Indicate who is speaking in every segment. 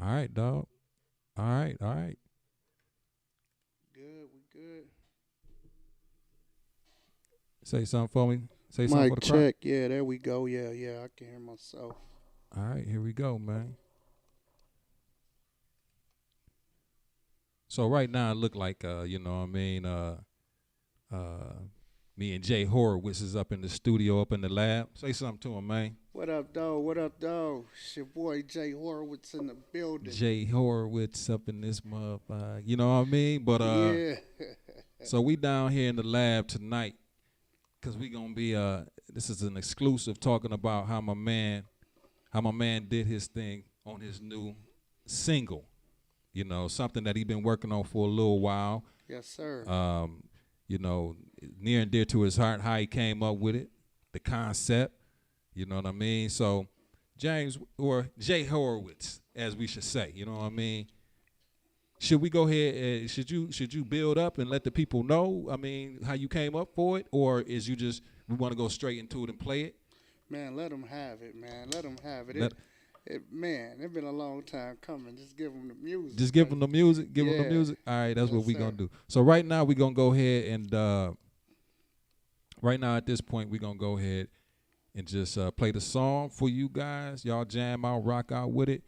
Speaker 1: All right, dog. All right, all right.
Speaker 2: Good, we good.
Speaker 1: Say something for me. Say something for
Speaker 2: Mic
Speaker 1: the crowd.
Speaker 2: check. Yeah, there we go. Yeah, yeah, I can hear myself.
Speaker 1: All right, here we go, man. So right now it look like you know what I mean, me and Jay Horowitz is up in the studio, up in the lab. Say something to him, man.
Speaker 2: What up, dog? What up, dog? It's your boy Jay Horowitz in the building.
Speaker 1: Jay Horowitz up in this motherfucker. You know what I mean? But
Speaker 2: Yeah.
Speaker 1: so we down here in the lab tonight because we gonna be this is an exclusive talking about how my man did his thing on his new single. You know, something that he been working on for a little while.
Speaker 2: Yes, sir.
Speaker 1: You know, near and dear to his heart, how he came up with it, the concept. You know what I mean? So James, or Jay Horowitz, as we should say, you know what I mean? Should we go ahead and should you build up and let the people know, I mean, how you came up for it, or is you just, we want to go straight into it and play it?
Speaker 2: Man, let them have it, man. Let them have it. Man, it's been a long time coming. Just give them the music.
Speaker 1: Just give them the music? Give them the music? All right, that's what we going to do. So right now we're going to go ahead and, right now at this point we're going to go ahead and just play the song for you guys. Y'all jam out, rock out with it,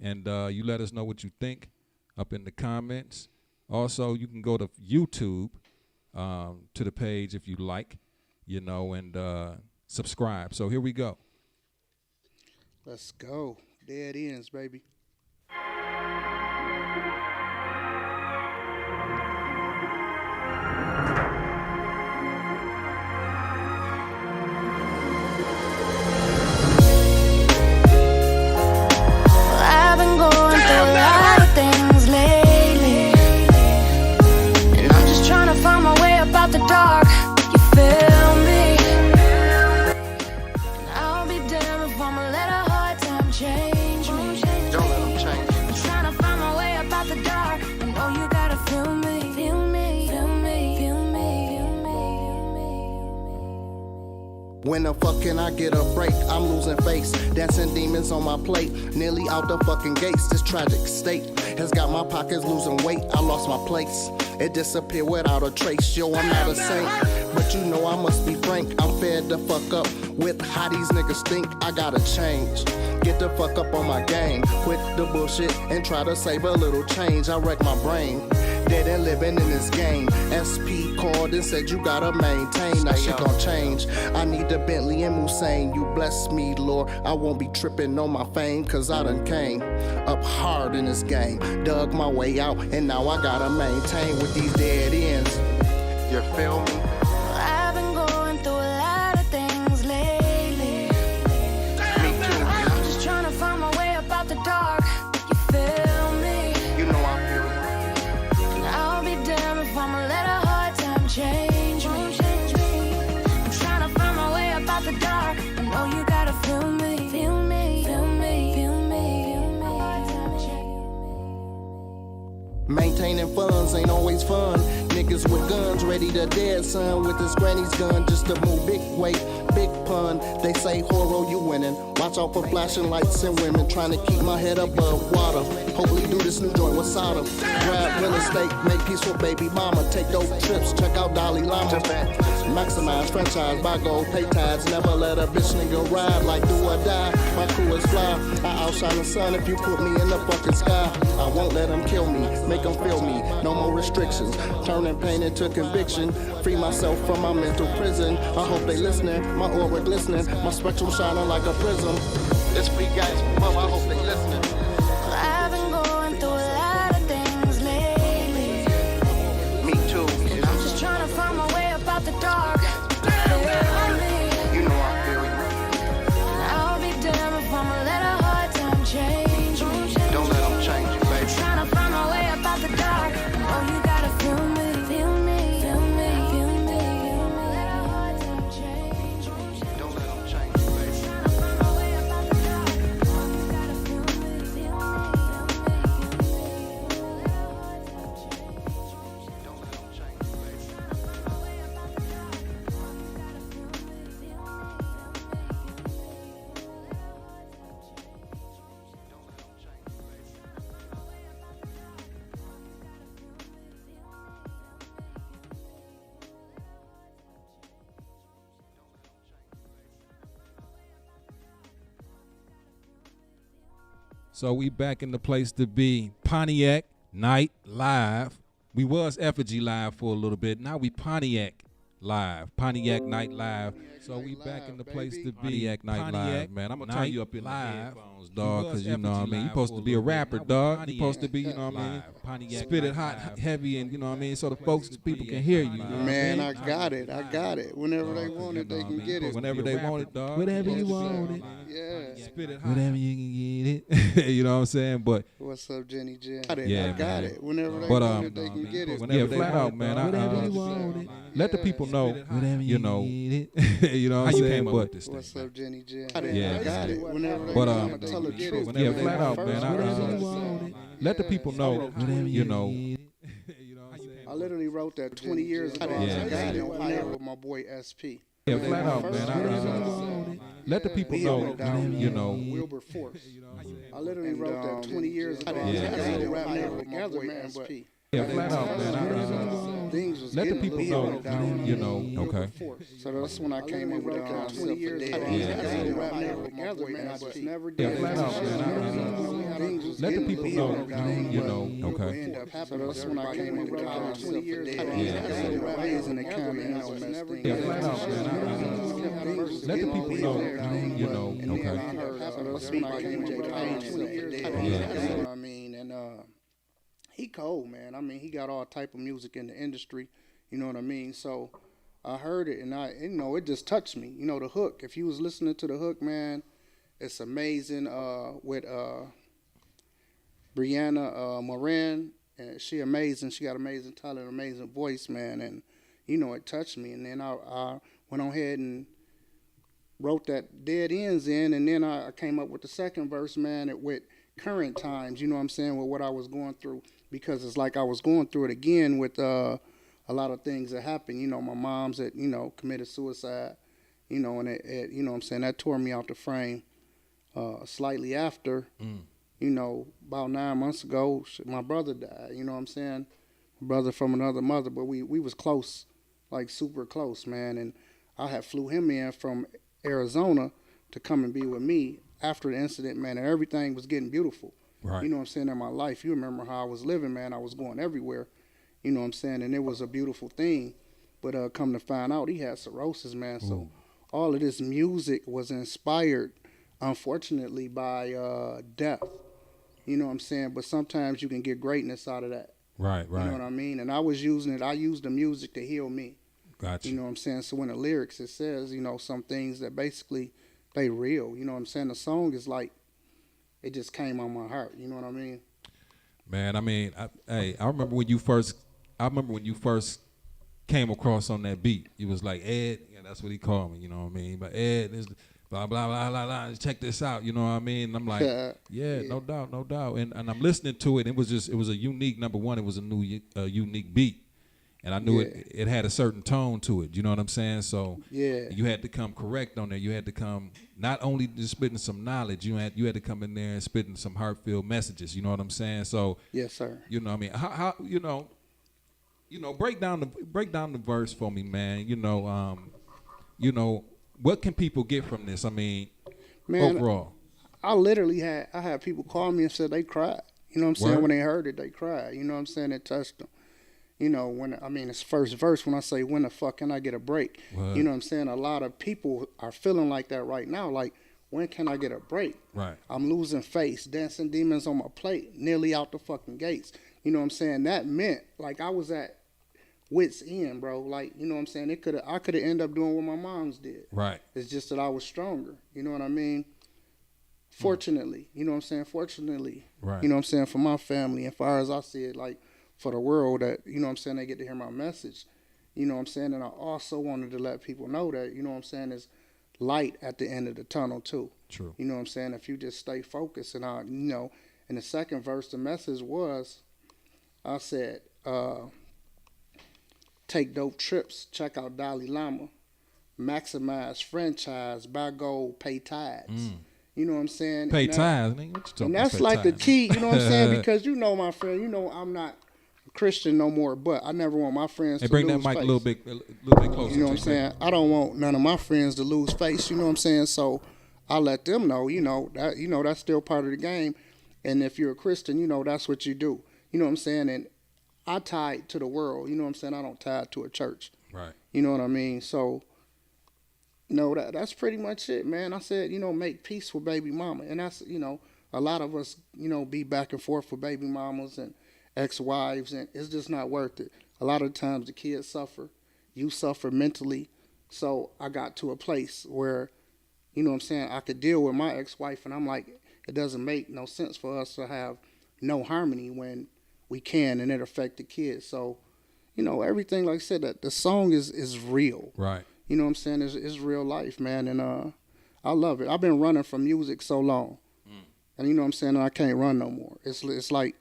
Speaker 1: and you let us know what you think up in the comments. Also, you can go to YouTube to the page if you like, you know, and subscribe. So here we go.
Speaker 2: Let's go. Dead ends, baby.
Speaker 3: I've been going through a lot of things lately, and I'm just trying to find my way up out the dark. You feel me? And I'll be damned if I'ma let a hard time change me.
Speaker 2: Don't let them change.
Speaker 3: I'm trying to find my way up out the dark. I know you gotta feel me, feel me, feel me, feel me, feel me.
Speaker 4: When the fuck can I get a break? I'm losing face, dancing demons on my plate, nearly out the fucking gates. This tragic state has got my pockets losing weight. I lost my place, it disappeared without a trace. Yo, I'm not a saint, but you know I must be frank. I'm fed the fuck up with how these niggas think. I gotta change, get the fuck up on my game, quit the bullshit and try to save a little change. I wreck my brain, dead and living in this game. SP called and said you gotta maintain. That shit gon' change. I need the Bentley and Hussein. You bless me, Lord. I won't be tripping on my fame, cause I done came up hard in this game. Dug my way out and now I gotta maintain with these dead ends. You feel me?
Speaker 3: I've been going through a lot of things lately.
Speaker 4: Me too.
Speaker 3: I'm just trying to find my way up out the dark. You feel me?
Speaker 4: You know I feel you.
Speaker 3: And I'll be damned if I'ma let a hard time change me. I'm trying to find my way up out the dark. I know you gotta feel me, feel me, feel me, feel me, feel me.
Speaker 4: Maintaining funds ain't always fun. Niggas with guns ready to dead son with his granny's gun just to move big weight, big pun. They say horror, you winning. Watch out for flashing lights and women trying to keep my head above water. Hopefully do this new joint with Sodom. Grab real estate, make peace with baby mama. Take dope trips, check out Dalai Lama. Maximize franchise, buy gold, pay tithes. Never let a bitch nigga ride like do or die. My crew is fly, I outshine the sun if you put me in the fucking sky. I won't let them kill me, make them feel me. No more restrictions, turning pain into conviction. Free myself from my mental prison. I hope they listening, my aura glistening, my spectrum shining like a prism. It's free guys, mama, I hope they listening.
Speaker 3: I've been going through a lot of things lately.
Speaker 4: Me too.
Speaker 3: And I'm just trying to find my way up out the dark. You feel me?
Speaker 4: You know I feel you.
Speaker 3: And I'll be damned if I'ma let a hard time change me.
Speaker 4: Don't let them change you, baby.
Speaker 3: Trying to find my way up out the dark. Oh, you gotta feel me, feel me, feel me, feel me, feel me. Let a hard time change me.
Speaker 4: Don't let them change you, baby.
Speaker 3: Trying to find my way up out the dark. Oh, you gotta feel me.
Speaker 1: So we back in the place to be. Pontiac Nite live. We was Effigy live for a little bit. Now we Pontiac live. Pontiac Nite live. So we back in the place to be. Pontiac Nite live, man. I'm gonna turn you up in the headphones, dog, because you know what I mean. You supposed to be a rapper, dog. You supposed to be, you know what I mean. Spit it hot, heavy, and you know what I mean. So the folks, people can hear you.
Speaker 2: Man, I got it. Whenever they want it, they can get it.
Speaker 1: Whenever they want it, dog. Whenever you want it.
Speaker 2: Yeah.
Speaker 1: Spit it hot. Whenever you can get it. You know what I'm saying? But
Speaker 2: what's up, Jenny Jen?
Speaker 1: Yeah,
Speaker 2: I got
Speaker 1: man.
Speaker 2: it. Whenever they want it, they can get it.
Speaker 1: Yeah, flat out, man. Whenever you want it. Let the people know, you know, you know what I'm saying? But
Speaker 2: what's up, Jenny Jen?
Speaker 1: Yeah,
Speaker 2: I got it. Whenever they
Speaker 1: but
Speaker 2: want it, tell her get it.
Speaker 1: yeah, flat out, man. Let the people know, you know.
Speaker 2: I literally wrote that 20 years ago.
Speaker 1: Yeah.
Speaker 2: I got it. Ohio with my boy SP.
Speaker 1: Yeah, flat out, man. Let the people know, you know.
Speaker 2: Wilberforce. I literally wrote that 20 years ago. I got it right now with my boy SP.
Speaker 1: Yeah, flat out, man.
Speaker 2: Things was
Speaker 1: Let the
Speaker 2: getting
Speaker 1: people
Speaker 2: lit.
Speaker 1: know, you know. Okay.
Speaker 2: So that's when I came up with 20 years ago. I got it right now with my boy SP. Never
Speaker 1: Yeah,
Speaker 2: did.
Speaker 1: flat out, man. Let the people know, you know. Okay.
Speaker 2: So that's when I came up with 20 years ago. I got it right now in the county.
Speaker 1: Yeah, flat out, man. Let the people know, you know. Okay.
Speaker 2: So that's when I came up with 20 years ago.
Speaker 1: Yeah.
Speaker 2: You know what I mean? And he cold, man. I mean, he got all type of music in the industry. You know what I mean? So I heard it, and you know, it just touched me. You know, the hook. If you was listening to the hook, man, it's amazing. With Brianna Moran, and she amazing. She got amazing talent, amazing voice, man. And you know, it touched me. And then I went on ahead and wrote that Dead Ends in, and then I came up with the second verse, man, with current times. You know what I'm saying? With what I was going through. Because it's like I was going through it again with a lot of things that happened. You know, my mom's that, you know, committed suicide, you know, and it you know what I'm saying, that tore me out the frame. Slightly after, you know, about 9 months ago, my brother died, you know what I'm saying? My brother from another mother, but we was close, like super close, man. And I had flew him in from Arizona to come and be with me after the incident, man, and everything was getting beautiful.
Speaker 1: Right.
Speaker 2: You know what I'm saying, in my life. You remember how I was living, man. I was going everywhere, you know what I'm saying, and it was a beautiful thing. But come to find out, he had cirrhosis, man. So all of this music was inspired, unfortunately, by death. You know what I'm saying? But sometimes you can get greatness out of that.
Speaker 1: Right.
Speaker 2: You know what I mean? And I was using it. I used the music to heal me.
Speaker 1: Gotcha.
Speaker 2: You know what I'm saying? So in the lyrics, it says, you know, some things that basically, they real. You know what I'm saying? The song is like, it just came on my heart. You know what I mean?
Speaker 1: Man, I mean, I remember when you first came across on that beat. You was like, Ed, yeah, that's what he called me. You know what I mean? But Ed, this blah blah blah blah blah. Check this out. You know what I mean? And I'm like, yeah, no doubt. And I'm listening to it. It was a unique. Number one, it was a new unique beat. And I knew it had a certain tone to it. You know what I'm saying? So you had to come correct on there. You had to come not only just spitting some knowledge. You had to come in there and spitting some heartfelt messages. You know what I'm saying? So
Speaker 2: yes, sir.
Speaker 1: You know what I mean? How you know break down the verse for me, man. You know what can people get from this? I mean, man, overall,
Speaker 2: I literally had people call me and said they cried. You know what I'm saying?
Speaker 1: Word?
Speaker 2: When they heard it, they cried. You know what I'm saying? It touched them. You know, it's first verse when I say, when the fuck can I get a break?
Speaker 1: What?
Speaker 2: You know what I'm saying? A lot of people are feeling like that right now. Like, when can I get a break?
Speaker 1: Right.
Speaker 2: I'm losing face, dancing demons on my plate, nearly out the fucking gates. You know what I'm saying? That meant, like, I was at wit's end, bro. Like, you know what I'm saying? I could have ended up doing what my mom's did.
Speaker 1: Right.
Speaker 2: It's just that I was stronger. You know what I mean? Fortunately. You know what I'm saying? Fortunately.
Speaker 1: Right.
Speaker 2: You know what I'm saying? For my family, and far as I see it, like, for the world, that, you know what I'm saying, they get to hear my message. You know what I'm saying? And I also wanted to let people know that, you know what I'm saying, there's light at the end of the tunnel too.
Speaker 1: True.
Speaker 2: You know what I'm saying? If you just stay focused. And I, you know, in the second verse, the message was, I said, take dope trips, check out Dalai Lama, maximize franchise, buy gold, pay tithes. You know what I'm saying?
Speaker 1: Pay tithes, nigga. What you talking
Speaker 2: and
Speaker 1: about?
Speaker 2: that's like the key, you know what I'm saying? Because, you know, my friend, you know, I'm not Christian no more, but I never want my friends to
Speaker 1: bring
Speaker 2: lose
Speaker 1: that mic
Speaker 2: face.
Speaker 1: a little bit closer.
Speaker 2: You know what I'm saying? I don't want none of my friends to lose face. You know what I'm saying? So I let them know. That's still part of the game. And if you're a Christian, you know, that's what you do. You know what I'm saying? And I tied to the world. You know what I'm saying? I don't tie to a church.
Speaker 1: Right.
Speaker 2: You know what I mean? So, no, that's pretty much it, man. I said, you know, make peace with baby mama. And that's, you know, a lot of us, you know, be back and forth with baby mamas and ex-wives, and it's just not worth it. A lot of times the kids suffer. You suffer mentally. So I got to a place where, you know what I'm saying, I could deal with my ex-wife, and I'm like, it doesn't make no sense for us to have no harmony when we can, and it affect the kids. So, you know, everything, like I said, that the song is real.
Speaker 1: Right.
Speaker 2: You know what I'm saying? It's real life, man, and I love it. I've been running from music so long, and you know what I'm saying, I can't run no more. It's like,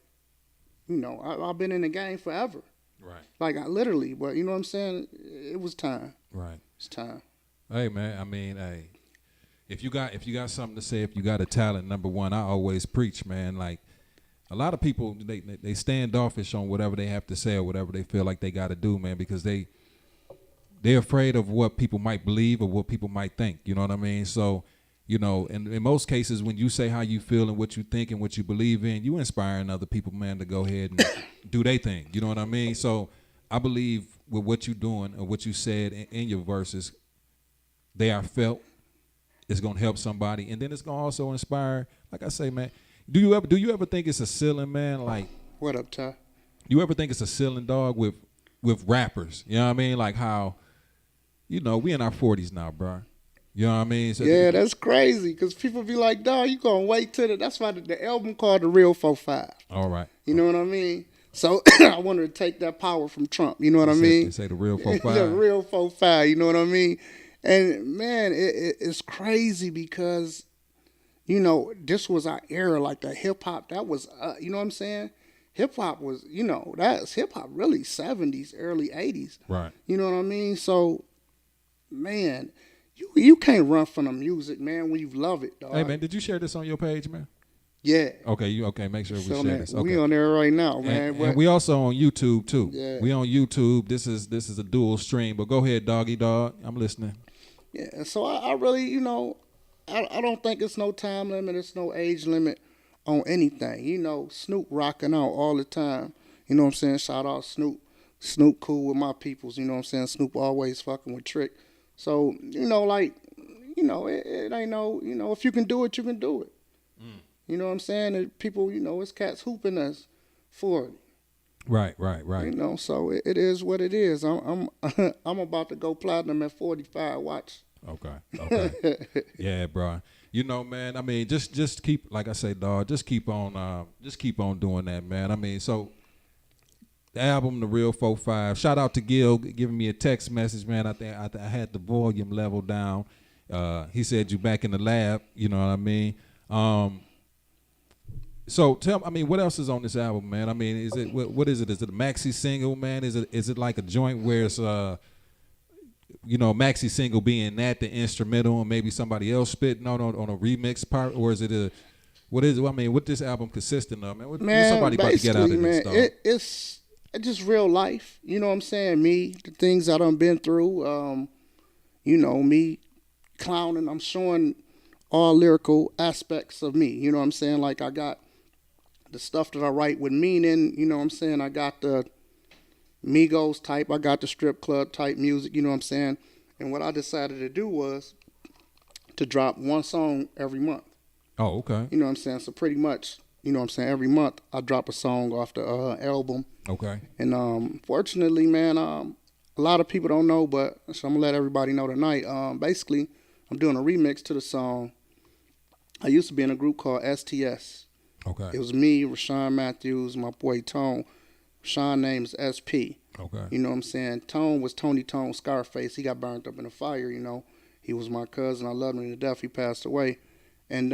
Speaker 2: you know, I've been in the game forever.
Speaker 1: Right.
Speaker 2: Like, I literally, but you know what I'm saying? It was time.
Speaker 1: Right.
Speaker 2: It's time.
Speaker 1: Hey, man, I mean, hey, if you got something to say, if you got a talent, number one, I always preach, man. Like, a lot of people, they standoffish on whatever they have to say or whatever they feel like they got to do, man, because they're afraid of what people might believe or what people might think. You know what I mean? So, you know, in most cases, when you say how you feel and what you think and what you believe in, you inspiring other people, man, to go ahead and do their thing. You know what I mean? So I believe with what you're doing or what you said in your verses, they are felt. It's going to help somebody. And then it's going to also inspire, like I say, man, do you ever think it's a ceiling, man? Like,
Speaker 2: What up, Ty?
Speaker 1: you ever think it's a ceiling, dog, with rappers? You know what I mean? Like how, you know, we in our 40s now, bro. You know what I mean? So
Speaker 2: Yeah, that's crazy, because people be like, dog, you going to wait till that's why the album called The Real 4-5.
Speaker 1: All right.
Speaker 2: You know what I mean? So I wanted to take that power from Trump. You know what I mean?
Speaker 1: They say the real 4-5.
Speaker 2: The real 4-5. You know what I mean? And man, it's crazy because, you know, this was our era, like the hip hop. That was, you know what I'm saying? Hip hop was, you know, that's hip hop really 70s, early 80s.
Speaker 1: Right.
Speaker 2: You know what I mean? So, man, you can't run from the music, man, when you love it, dog.
Speaker 1: Hey, man, did you share this on your page, man?
Speaker 2: Yeah.
Speaker 1: Okay, make sure we
Speaker 2: So,
Speaker 1: share
Speaker 2: man,
Speaker 1: this. Okay.
Speaker 2: we on there right now, man.
Speaker 1: And we also on YouTube too.
Speaker 2: Yeah.
Speaker 1: We on YouTube. This is a dual stream. But go ahead, doggy dog. I'm listening.
Speaker 2: Yeah, so I really, you know, I don't think it's no time limit, it's no age limit on anything. You know, Snoop rocking out all the time. You know what I'm saying? Shout out Snoop. Snoop cool with my peoples, you know what I'm saying? Snoop always fucking with Trick. So, you know, like, you know, it ain't no, you know, if you can do it, you can do it. You know what I'm saying? And people, you know, it's cats hooping us for it.
Speaker 1: Right.
Speaker 2: You know, so it is what it is. I'm about to go platinum at 45. Watch.
Speaker 1: Okay. Yeah, bro. You know, man. I mean, just keep, like I say, dog. Just keep on doing that, man. I mean, so the album, The Real 4-5. Shout out to Gil giving me a text message, man. I think I had the volume level down. He said you back in the lab. You know what I mean? So tell me, I mean, what else is on this album, man? I mean, is it what is it? Is it a maxi single, man? Is it like a joint where it's you know, maxi single being that the instrumental and maybe somebody else spitting on a remix part, or is it what is it? I mean, what this album consisting of, man? What somebody about to get out of this, dog?
Speaker 2: It's just real life. You know what I'm saying? Me, the things I done been through. You know, me clowning. I'm showing all lyrical aspects of me. You know what I'm saying? Like, I got the stuff that I write with meaning. You know what I'm saying? I got the Migos type. I got the strip club type music. You know what I'm saying? And what I decided to do was to drop one song every month.
Speaker 1: Oh, okay.
Speaker 2: You know what I'm saying? So pretty much, you know what I'm saying, every month I drop a song off the album.
Speaker 1: Okay.
Speaker 2: And fortunately, man, a lot of people don't know, but so I'm going to let everybody know tonight. Basically, I'm doing a remix to the song. I used to be in a group called STS.
Speaker 1: Okay.
Speaker 2: It was me, Rashawn Matthews, my boy Tone. Rashawn's name is SP.
Speaker 1: Okay.
Speaker 2: You know what I'm saying? Tone was Tony Tone Scarface. He got burned up in a fire, you know. He was my cousin. I loved him to death. He passed away. And,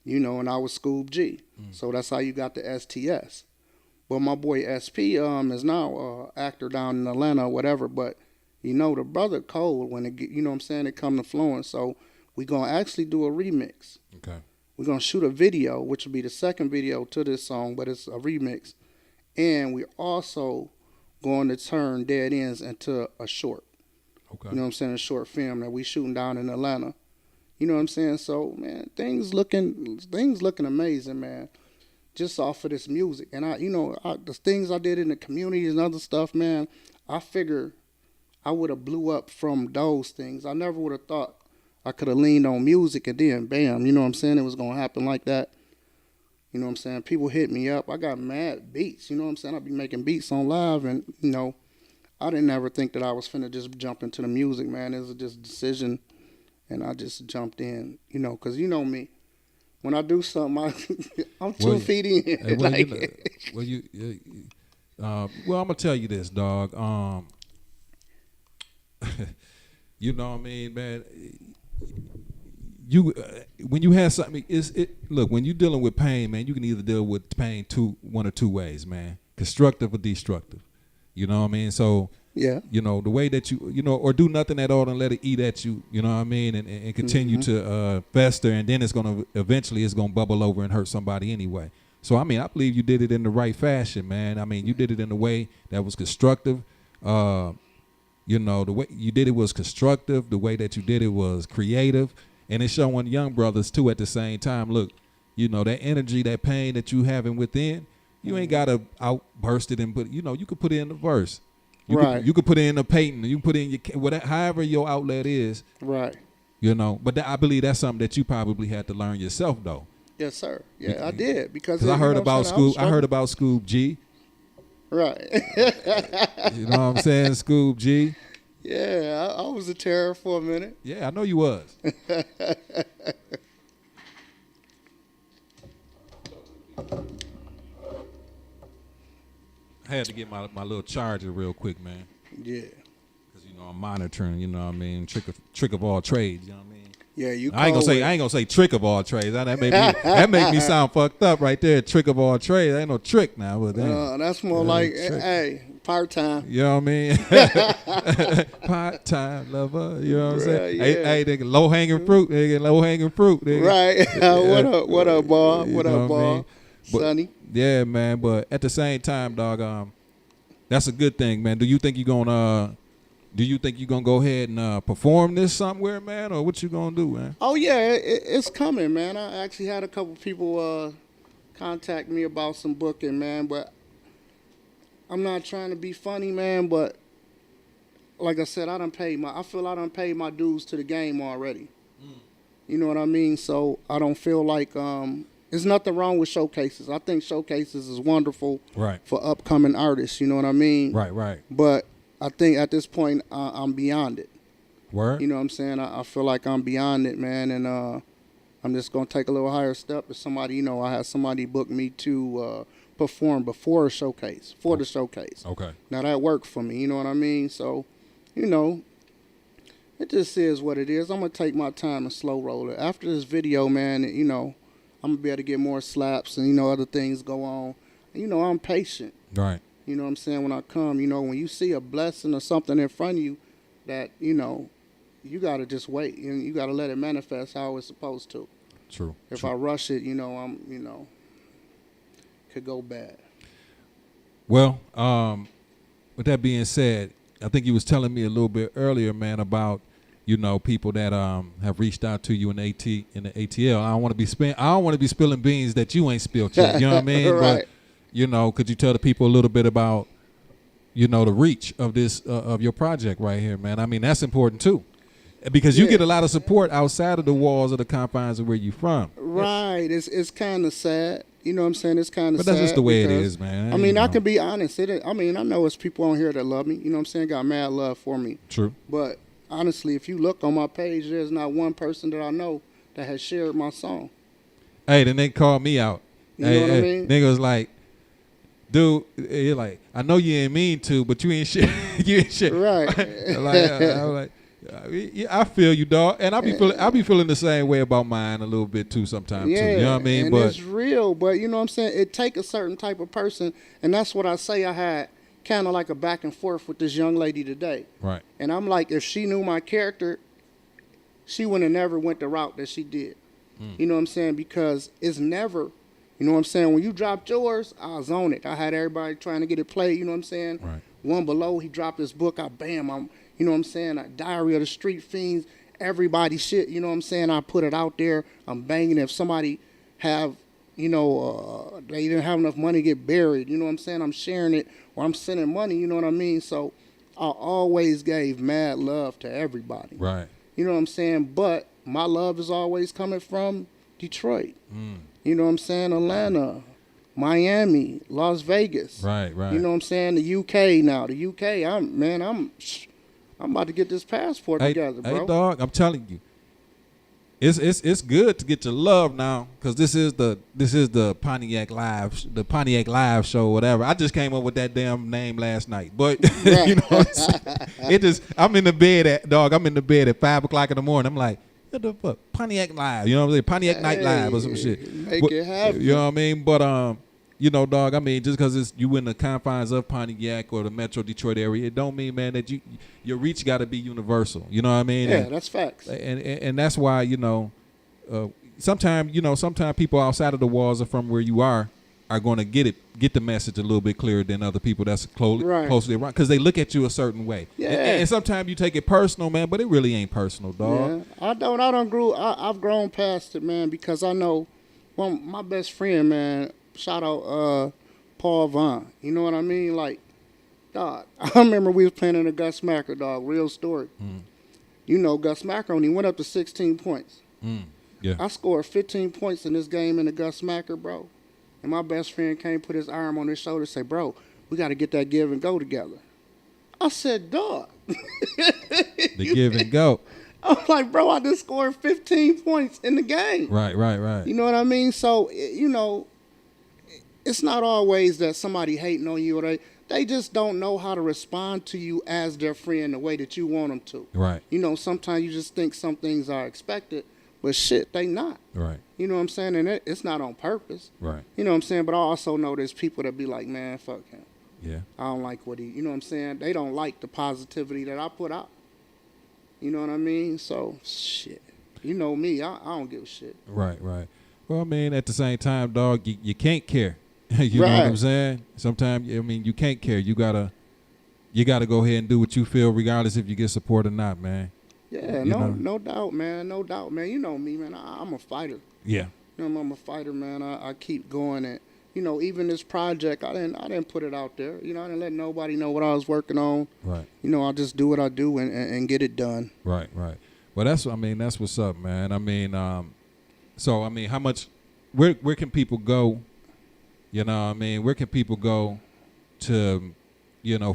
Speaker 2: you know, and I was Scoob G. So that's how you got the STS. But my boy SP is now an actor down in Atlanta or whatever. But, you know, the brother cold when it get, you know what I'm saying, it come to flowing. So we're going to actually do a remix.
Speaker 1: Okay.
Speaker 2: We're going to shoot a video, which will be the second video to this song, but it's a remix. And we're also going to turn Dead Ends into a short.
Speaker 1: Okay.
Speaker 2: You know what I'm saying? A short film that we shooting down in Atlanta. You know what I'm saying? So, man, things looking amazing, man. just off of this music. And the things I did in the communities and other stuff, man, I figure I would have blew up from those things. I never would have thought I could have leaned on music and then bam, you know what I'm saying? It was going to happen like that. You know what I'm saying? People hit me up. I got mad beats, you know what I'm saying? I'd be making beats on live and, I didn't ever think that I was finna just jump into the music, man. It was just a decision and I just jumped in, because you know me. When I do something, I'm 2 feet in.
Speaker 1: Well, I'm gonna tell you this, dog. You know what I mean, man. When you have something, look, when you're dealing with pain, man, you can either deal with pain one or two ways, man. Constructive or destructive. You know what I mean? So yeah, the way that you or do nothing at all and let it eat at you, you know what I mean, and continue to fester, and then it's gonna bubble over and hurt somebody anyway. So I mean, I believe you did it in the right fashion, man. I mean, you did it in a way that was constructive. The way you did it was constructive. The way that you did it was creative, and it's showing young brothers too at the same time. Look, that energy, that pain that you having within, you ain't gotta outburst it and put. You could put it in the verse. You could put it in a painting. You can put it in whatever, however your outlet is.
Speaker 2: Right.
Speaker 1: But I believe that's something that you probably had to learn yourself, though.
Speaker 2: Yes, sir. Yeah, I did because
Speaker 1: I heard about Scoob. I heard about Scoob G.
Speaker 2: Right.
Speaker 1: You know what I'm saying, Scoob G.
Speaker 2: Yeah, I was a terror for a minute.
Speaker 1: Yeah, I know you was. I had to get my little charger real quick, man.
Speaker 2: Yeah.
Speaker 1: Because I'm monitoring. You know what I mean? Trick of all trades. You know what I mean?
Speaker 2: Yeah,
Speaker 1: I ain't gonna say trick of all trades. That make me sound fucked up right there. Trick of all trades. Ain't no trick now, but
Speaker 2: that's more like hey, part time.
Speaker 1: You know what I mean? Part time lover. You know what I'm saying?
Speaker 2: Yeah.
Speaker 1: Hey, nigga, low hanging fruit. Nigga.
Speaker 2: Right. What up, boy? What up, boy? Sonny.
Speaker 1: Yeah, man. But at the same time, dog, that's a good thing, man. Do you think you're gonna go ahead and perform this somewhere, man, or what you gonna do, man?
Speaker 2: Oh yeah, it's coming, man. I actually had a couple people contact me about some booking, man, but I'm not trying to be funny, man. But like I said, I feel I done paid my dues to the game already. You know what I mean? So I don't feel like there's nothing wrong with showcases. I think showcases is wonderful for upcoming artists. You know what I mean?
Speaker 1: Right.
Speaker 2: But I think at this point I'm beyond it.
Speaker 1: Word?
Speaker 2: You know what I'm saying? I feel like I'm beyond it, man, and I'm just gonna take a little higher step. If somebody, I had somebody book me to perform before the showcase.
Speaker 1: Okay. Now
Speaker 2: that worked for me. You know what I mean? So, it just is what it is. I'm gonna take my time and slow roll it. After this video, man, I'm gonna be able to get more slaps and other things go on. I'm patient.
Speaker 1: Right.
Speaker 2: You know what I'm saying? When I come, when you see a blessing or something in front of you that, you got to just wait. And you got to let it manifest how it's supposed to.
Speaker 1: True.
Speaker 2: If I rush it, could go bad.
Speaker 1: Well, with that being said, I think you was telling me a little bit earlier, man, about, people that have reached out to you in the ATL. I don't want to be spilling beans that you ain't spilled yet. You know what I mean?
Speaker 2: Right.
Speaker 1: But, could you tell the people a little bit about, the reach of this of your project right here, man? I mean, that's important too, because you get a lot of support outside of the walls of the confines of where you from.
Speaker 2: Right. It's kind of sad. You know what I'm saying? It's kind of sad.
Speaker 1: But that's just the way it is, man.
Speaker 2: I mean, I can be honest. I know it's people on here that love me. You know what I'm saying? Got mad love for me.
Speaker 1: True.
Speaker 2: But honestly, if you look on my page, there's not one person that I know that has shared my song.
Speaker 1: Hey, then they called me out.
Speaker 2: You know what I mean?
Speaker 1: Nigga was like, dude, you're like, I know you ain't mean to, but you ain't shit. You ain't shit.
Speaker 2: Right.
Speaker 1: I was like, yeah, I feel you, dog, and I be feeling the same way about mine a little bit too sometimes too. You know what I mean?
Speaker 2: And it's real, but you know what I'm saying? It take a certain type of person, and that's what I say. I had kind of like a back and forth with this young lady today.
Speaker 1: Right.
Speaker 2: And I'm like, if she knew my character, she would have never went the route that she did. You know what I'm saying? Because it's never. You know what I'm saying? When you dropped yours, I was on it. I had everybody trying to get it played, you know what I'm saying?
Speaker 1: Right.
Speaker 2: One below, he dropped his book, you know what I'm saying? A Diary of the Street Fiends, everybody shit, you know what I'm saying? I put it out there, I'm banging. If somebody have they didn't have enough money to get buried. You know what I'm saying? I'm sharing it or I'm sending money. You know what I mean? So I always gave mad love to everybody.
Speaker 1: Right.
Speaker 2: You know what I'm saying? But my love is always coming from Detroit. You know what I'm saying? Atlanta, Miami, Las Vegas.
Speaker 1: Right.
Speaker 2: You know what I'm saying? The UK now. The UK, I'm about to get this passport together, bro.
Speaker 1: Hey, dog, I'm telling you. It's good to get your love now, because this is the Pontiac Live show, whatever. I just came up with that damn name last night, but you know what I'm saying? I'm in the bed at 5:00 in the morning. I'm like, what the fuck, Pontiac Live? You know what I'm saying? Pontiac Nite Live or some shit.
Speaker 2: Make it happen.
Speaker 1: You know what I mean? But dog, I mean, just because you in the confines of Pontiac or the Metro Detroit area, it don't mean, man, that your reach got to be universal. You know what I mean?
Speaker 2: Yeah, that's facts.
Speaker 1: And that's why, sometimes people outside of the walls or from where you are going to get the message a little bit clearer than other people that's closely around, because they look at you a certain way.
Speaker 2: Yeah.
Speaker 1: And sometimes you take it personal, man, but it really ain't personal, dog.
Speaker 2: Yeah. I've grown past it, man, because I know my best friend, man. Shout out Paul Vaughn. You know what I mean? Like, dog, I remember we was playing in a Gus Macker, dog. Real story. Gus Macker only went up to 16 points.
Speaker 1: Yeah.
Speaker 2: I scored 15 points in this game in the Gus Macker, bro. And my best friend came, put his arm on his shoulder, and say, bro, we got to get that give and go together. I said, dog.
Speaker 1: The give and go.
Speaker 2: I was like, bro, I just scored 15 points in the game.
Speaker 1: Right.
Speaker 2: You know what I mean? So, it's not always that somebody hating on you, or they just don't know how to respond to you as their friend the way that you want them to.
Speaker 1: Right.
Speaker 2: Sometimes you just think some things are expected, but shit, they not.
Speaker 1: Right.
Speaker 2: You know what I'm saying? And it's not on purpose.
Speaker 1: Right.
Speaker 2: You know what I'm saying? But I also know there's people that be like, man, fuck him.
Speaker 1: Yeah.
Speaker 2: I don't like what you know what I'm saying? They don't like the positivity that I put out. You know what I mean? So, shit. You know me, I don't give a shit.
Speaker 1: Right. Well, I mean, at the same time, dog, you can't care. You know what I'm saying? Sometimes, I mean, you can't care. You gotta go ahead and do what you feel, regardless if you get support or not, man.
Speaker 2: Yeah, no doubt, man. No doubt, man. You know me, man. I'm a fighter.
Speaker 1: Yeah.
Speaker 2: I'm a fighter, man. I keep going, and even this project, I didn't put it out there. I didn't let nobody know what I was working on.
Speaker 1: Right.
Speaker 2: I just do what I do and get it done.
Speaker 1: Right. Well, that's what's up, man. I mean, so I mean, how much? Where can people go? You know what I mean? Where can people go to,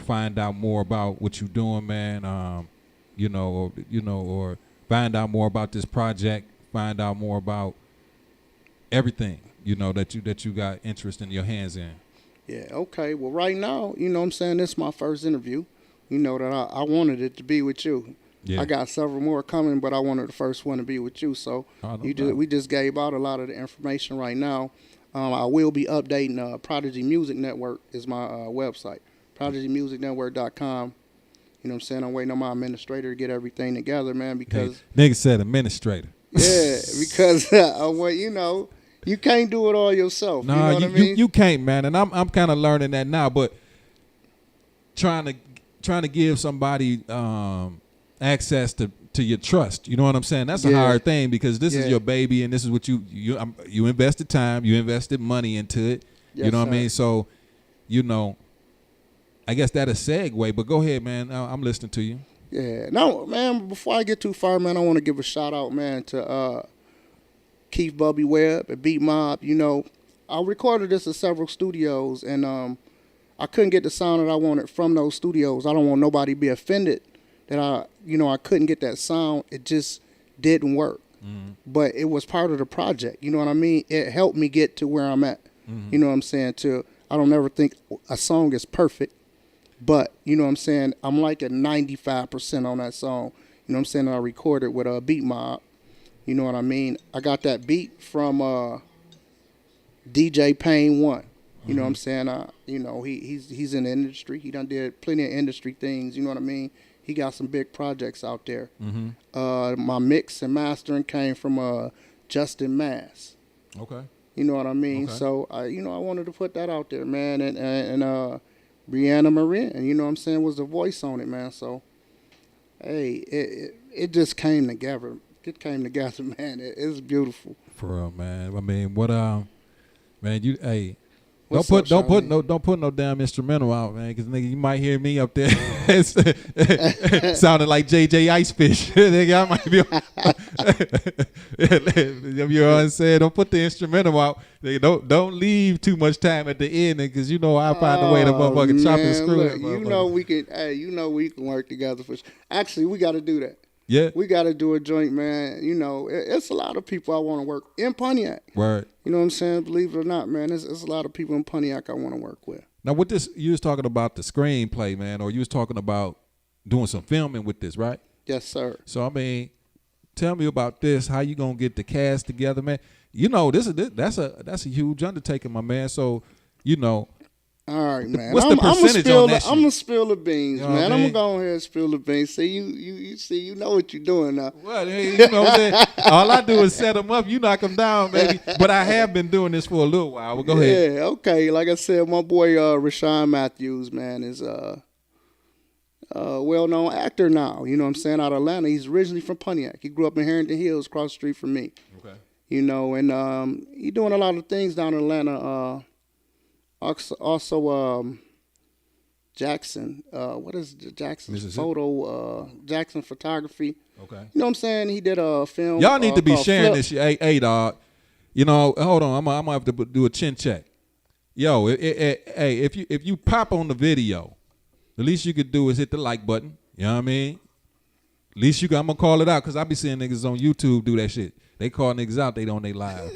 Speaker 1: find out more about what you're doing, man? Or find out more about this project, find out more about everything, that you got interest in your hands in.
Speaker 2: Yeah, okay. Well, right now, I'm saying, this is my first interview. That I wanted it to be with you. Yeah. I got several more coming, but I wanted the first one to be with you. So we just gave out a lot of the information right now. I will be updating Prodigy Music Network is my website, prodigymusicnetwork.com. You know what I'm saying? I'm waiting on my administrator to get everything together, man, because...
Speaker 1: Nigga said administrator.
Speaker 2: Yeah, because, you can't do it all yourself.
Speaker 1: No,
Speaker 2: you know what I mean?
Speaker 1: You can't, man, and I'm kind of learning that now, but trying to give somebody access to your trust. You know what I'm saying? That's a hard thing, because this is your baby, and this is what you invested time, you invested money into it.
Speaker 2: Yes,
Speaker 1: you know what
Speaker 2: sir.
Speaker 1: I mean? So, I guess that'll segue, but go ahead, man. I'm listening to you.
Speaker 2: Yeah. No, man, before I get too far, man, I want to give a shout out, man, to Keith Bubby Webb at Beat Mob. I recorded this at several studios, and I couldn't get the sound that I wanted from those studios. I don't want nobody to be offended that I couldn't get that sound. It just didn't work. Mm-hmm. But it was part of the project. You know what I mean? It helped me get to where I'm at. Mm-hmm. You know what I'm saying? I don't ever think a song is perfect, but you know what I'm saying? I'm like at 95% on that song. You know what I'm saying? I recorded with a Beat Mob. You know what I mean? I got that beat from DJ Payne 1. You know what I'm saying? He's in the industry. He done did plenty of industry things. You know what I mean? He got some big projects out there. Mm-hmm. My mix and mastering came from Justin Mass.
Speaker 1: Okay.
Speaker 2: You know what I mean? Okay. So I wanted to put that out there, man. And Brianna Marin, you know what I'm saying, was the voice on it, man. So hey, it just came together. It came together, man. It's beautiful.
Speaker 1: For real, man. I mean, what Man, hey.
Speaker 2: What's
Speaker 1: Don't
Speaker 2: up,
Speaker 1: put no damn instrumental out, man, because nigga, you might hear me up there sounding like JJ Icefish. Nigga, I might be. You know what I'm saying? Don't put the instrumental out. Nigga, don't leave too much time at the end, because you know I'll find a way to motherfucking chop and screw it.
Speaker 2: You know we can. Hey, you know we can work together for. Actually, we got to do that.
Speaker 1: Yeah,
Speaker 2: we got to do a joint, man. You know, it's a lot of people I want to work in Pontiac.
Speaker 1: Word.
Speaker 2: You know what I'm saying? Believe it or not, man, it's a lot of people in Pontiac I want to work with.
Speaker 1: Now, with this, you was talking about the screenplay, man, or you was talking about doing some filming with this, right?
Speaker 2: Yes, sir.
Speaker 1: So, I mean, tell me about this. How you gonna get the cast together, man? You know, that's a huge undertaking, my man. So, you know.
Speaker 2: All right, man.
Speaker 1: What's the percentage on that shit?
Speaker 2: I'm gonna spill the beans,
Speaker 1: You know
Speaker 2: man.
Speaker 1: what I
Speaker 2: I'm
Speaker 1: mean?
Speaker 2: gonna go ahead and spill the beans. See, you know what you're doing now.
Speaker 1: What? Hey, you know what I'm saying? All I do is set them up. You knock them down, baby. But I have been doing this for a little while. Well, go ahead.
Speaker 2: Yeah, okay. Like I said, my boy Rashawn Matthews, man, is a well-known actor now. You know what I'm saying? Out of Atlanta. He's originally from Pontiac. He grew up in Harrington Hills, across the street from me.
Speaker 1: Okay.
Speaker 2: You know, and he's doing a lot of things down in Atlanta. Also, Jackson. What is Jackson's photo? Jackson Photography.
Speaker 1: Okay.
Speaker 2: You know what I'm saying? He did a film.
Speaker 1: Y'all need to be
Speaker 2: called
Speaker 1: sharing
Speaker 2: Flip.
Speaker 1: this shit. Hey, dog. You know, hold on. I'm gonna have to do a chin check. Yo, hey, if you pop on the video, the least you could do is hit the like button. You know what I mean? Least I'm gonna call it out, because I be seeing niggas on YouTube do that shit. They call niggas out, they on they live.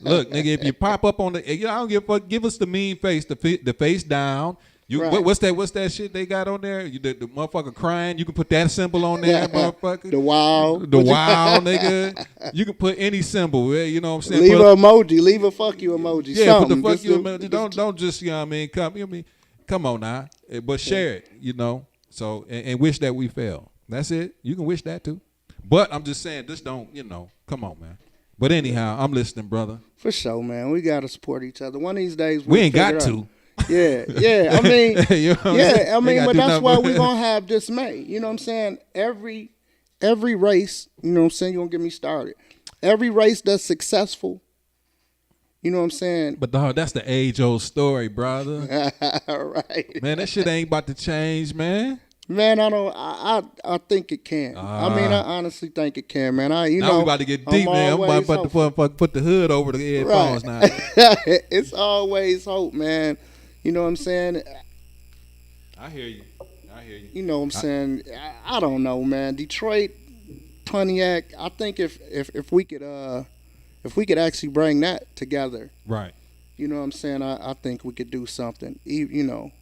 Speaker 1: Look, nigga, if you pop up on the, I don't give a fuck. Give us the mean face, the face down. You
Speaker 2: Right.
Speaker 1: what's that shit they got on there? The motherfucker crying. You can put that symbol on there, motherfucker.
Speaker 2: The wow.
Speaker 1: The wow, nigga. You can put any symbol. You know what I'm saying?
Speaker 2: Leave an emoji. Leave a fuck you emoji.
Speaker 1: Yeah, put the
Speaker 2: something.
Speaker 1: fuck
Speaker 2: Just
Speaker 1: you
Speaker 2: to-
Speaker 1: emoji. Don't just, you know what I mean? Come on now. But share it, you know. So and wish that we fail. That's it. You can wish that too. But I'm just saying, just don't, you know, come on, man. But anyhow, I'm listening, brother.
Speaker 2: For sure, man. We gotta support each other. One of these days
Speaker 1: We ain't
Speaker 2: figure
Speaker 1: got
Speaker 2: it
Speaker 1: to.
Speaker 2: out. Yeah. I mean,
Speaker 1: You know what I'm saying?
Speaker 2: yeah. I
Speaker 1: They gotta
Speaker 2: mean, but
Speaker 1: do
Speaker 2: that's
Speaker 1: nothing
Speaker 2: why
Speaker 1: but-
Speaker 2: we gonna have dismay. You know what I'm saying? Every race. You know what I'm saying? You gonna get me started. Every race that's successful. You know what I'm saying?
Speaker 1: But dog, that's the age-old story, brother.
Speaker 2: Right.
Speaker 1: Man, that shit ain't about to change, man.
Speaker 2: Man, I think it can. I mean, I honestly think it can, man.
Speaker 1: Now we about to get deep, man. I'm about to put the hood over the headphones now.
Speaker 2: It's always hope, man. You know what I'm saying?
Speaker 1: I hear you.
Speaker 2: You know what I'm saying? I don't know, man. Detroit, Pontiac. I think if we could actually bring that together,
Speaker 1: Right.
Speaker 2: you know what I'm saying? I think we could do something. You know.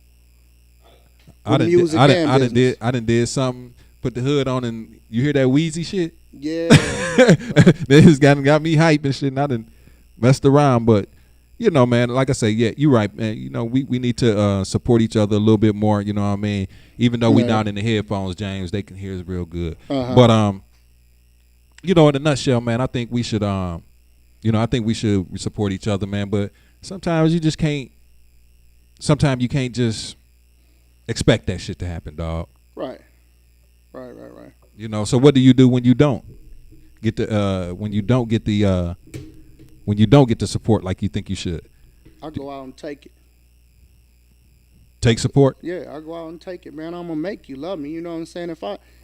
Speaker 1: I done
Speaker 2: music and business.
Speaker 1: did something. Put the hood on, and you hear that Wheezy shit?
Speaker 2: Yeah.
Speaker 1: This got me hype and shit. And I done messed around, but you know, man. Like I say, yeah, you're right, man. You know, we need to support each other a little bit more. You know what I mean? Even though we
Speaker 2: Yeah.
Speaker 1: down in the headphones, James, they can hear us real good.
Speaker 2: Uh-huh.
Speaker 1: But you know, in a nutshell, man, I think we should support each other, man. But sometimes you just can't. Sometimes you can't just expect that shit to happen, dog.
Speaker 2: Right.
Speaker 1: You know, so what do you do when you don't get the when you don't get the support like you think you should?
Speaker 2: I go out and take it.
Speaker 1: Take support?
Speaker 2: Yeah, I go out and take it, man. I'm gonna make you love me. You know what I'm saying?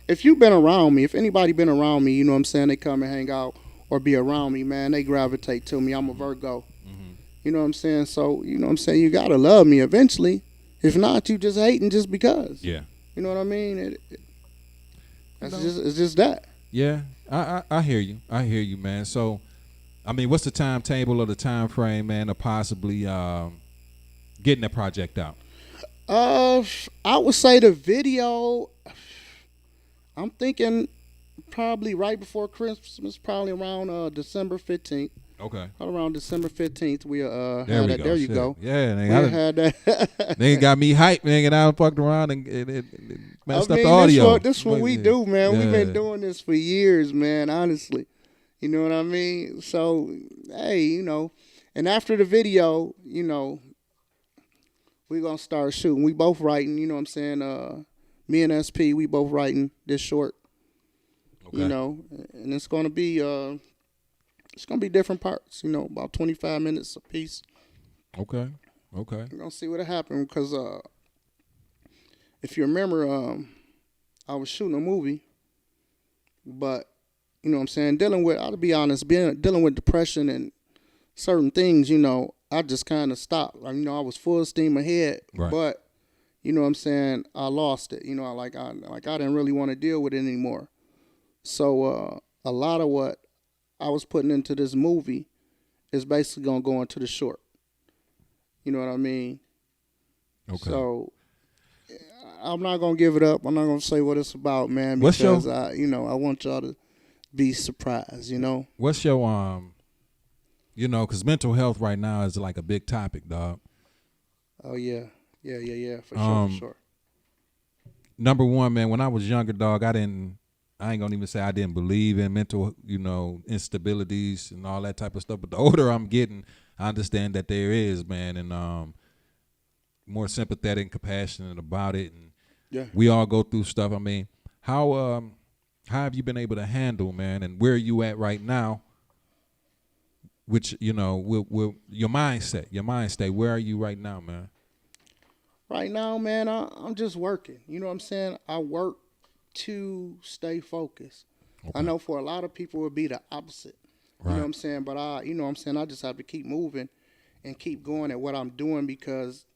Speaker 2: If you've been around me, if anybody been around me, you know what I'm saying, they come and hang out or be around me, man, they gravitate to me. I'm a Virgo.
Speaker 1: Mm-hmm.
Speaker 2: You know what I'm saying? So, you know what I'm saying, you gotta love me eventually. If not, you just hating just because.
Speaker 1: Yeah.
Speaker 2: You know what I mean? It's just that.
Speaker 1: Yeah, I hear you. I hear you, man. So, I mean, what's the timetable or the time frame, man, of possibly getting that project out?
Speaker 2: I would say the video, I'm thinking probably right before Christmas, probably around December 15th.
Speaker 1: Okay.
Speaker 2: Around December 15th, we
Speaker 1: There
Speaker 2: had
Speaker 1: we
Speaker 2: that.
Speaker 1: go.
Speaker 2: There you
Speaker 1: Shit.
Speaker 2: go.
Speaker 1: Yeah,
Speaker 2: We
Speaker 1: nigga,
Speaker 2: had that.
Speaker 1: they got me hyped, man, and I fucked around and messed up the
Speaker 2: this
Speaker 1: audio.
Speaker 2: This what we do, man. We've been
Speaker 1: Yeah.
Speaker 2: doing this for years, man, honestly. You know what I mean? So, hey, you know, and after the video, you know, we're going to start shooting. We both writing, you know what I'm saying? Me and SP, we both writing this short,
Speaker 1: Okay.
Speaker 2: you know, and it's going to be different parts, you know, about 25 minutes a piece.
Speaker 1: Okay.
Speaker 2: We're gonna see what happened because if you remember, I was shooting a movie, but you know what I'm saying, dealing with, I'll be honest, dealing with depression and certain things, you know, I just kind of stopped. Like, you know, I was full steam ahead,
Speaker 1: Right.
Speaker 2: but you know what I'm saying, I lost it. You know, I didn't really want to deal with it anymore. So a lot of what I was putting into this movie is basically gonna go into the short. You know what I mean?
Speaker 1: Okay.
Speaker 2: So I'm not gonna give it up. I'm not gonna say what it's about, man,
Speaker 1: What's
Speaker 2: because
Speaker 1: your-
Speaker 2: I want y'all to be surprised. You know.
Speaker 1: What's your you know, because mental health right now is like a big topic, dog.
Speaker 2: Oh yeah, for sure.
Speaker 1: Number one, man, when I was younger, dog, I ain't gonna even say I didn't believe in mental, you know, instabilities and all that type of stuff. But the older I'm getting, I understand that there is, man, and more sympathetic and compassionate about it. And
Speaker 2: Yeah.
Speaker 1: we all go through stuff. I mean, how have you been able to handle, man, and where are you at right now? Which, you know, will your mind state. Where are you right now, man?
Speaker 2: Right now, man, I'm just working. You know what I'm saying? I work to stay focused.
Speaker 1: Okay.
Speaker 2: I know for a lot of people it would be the opposite.
Speaker 1: Right.
Speaker 2: You know what I'm saying? But I just have to keep moving and keep going at what I'm doing because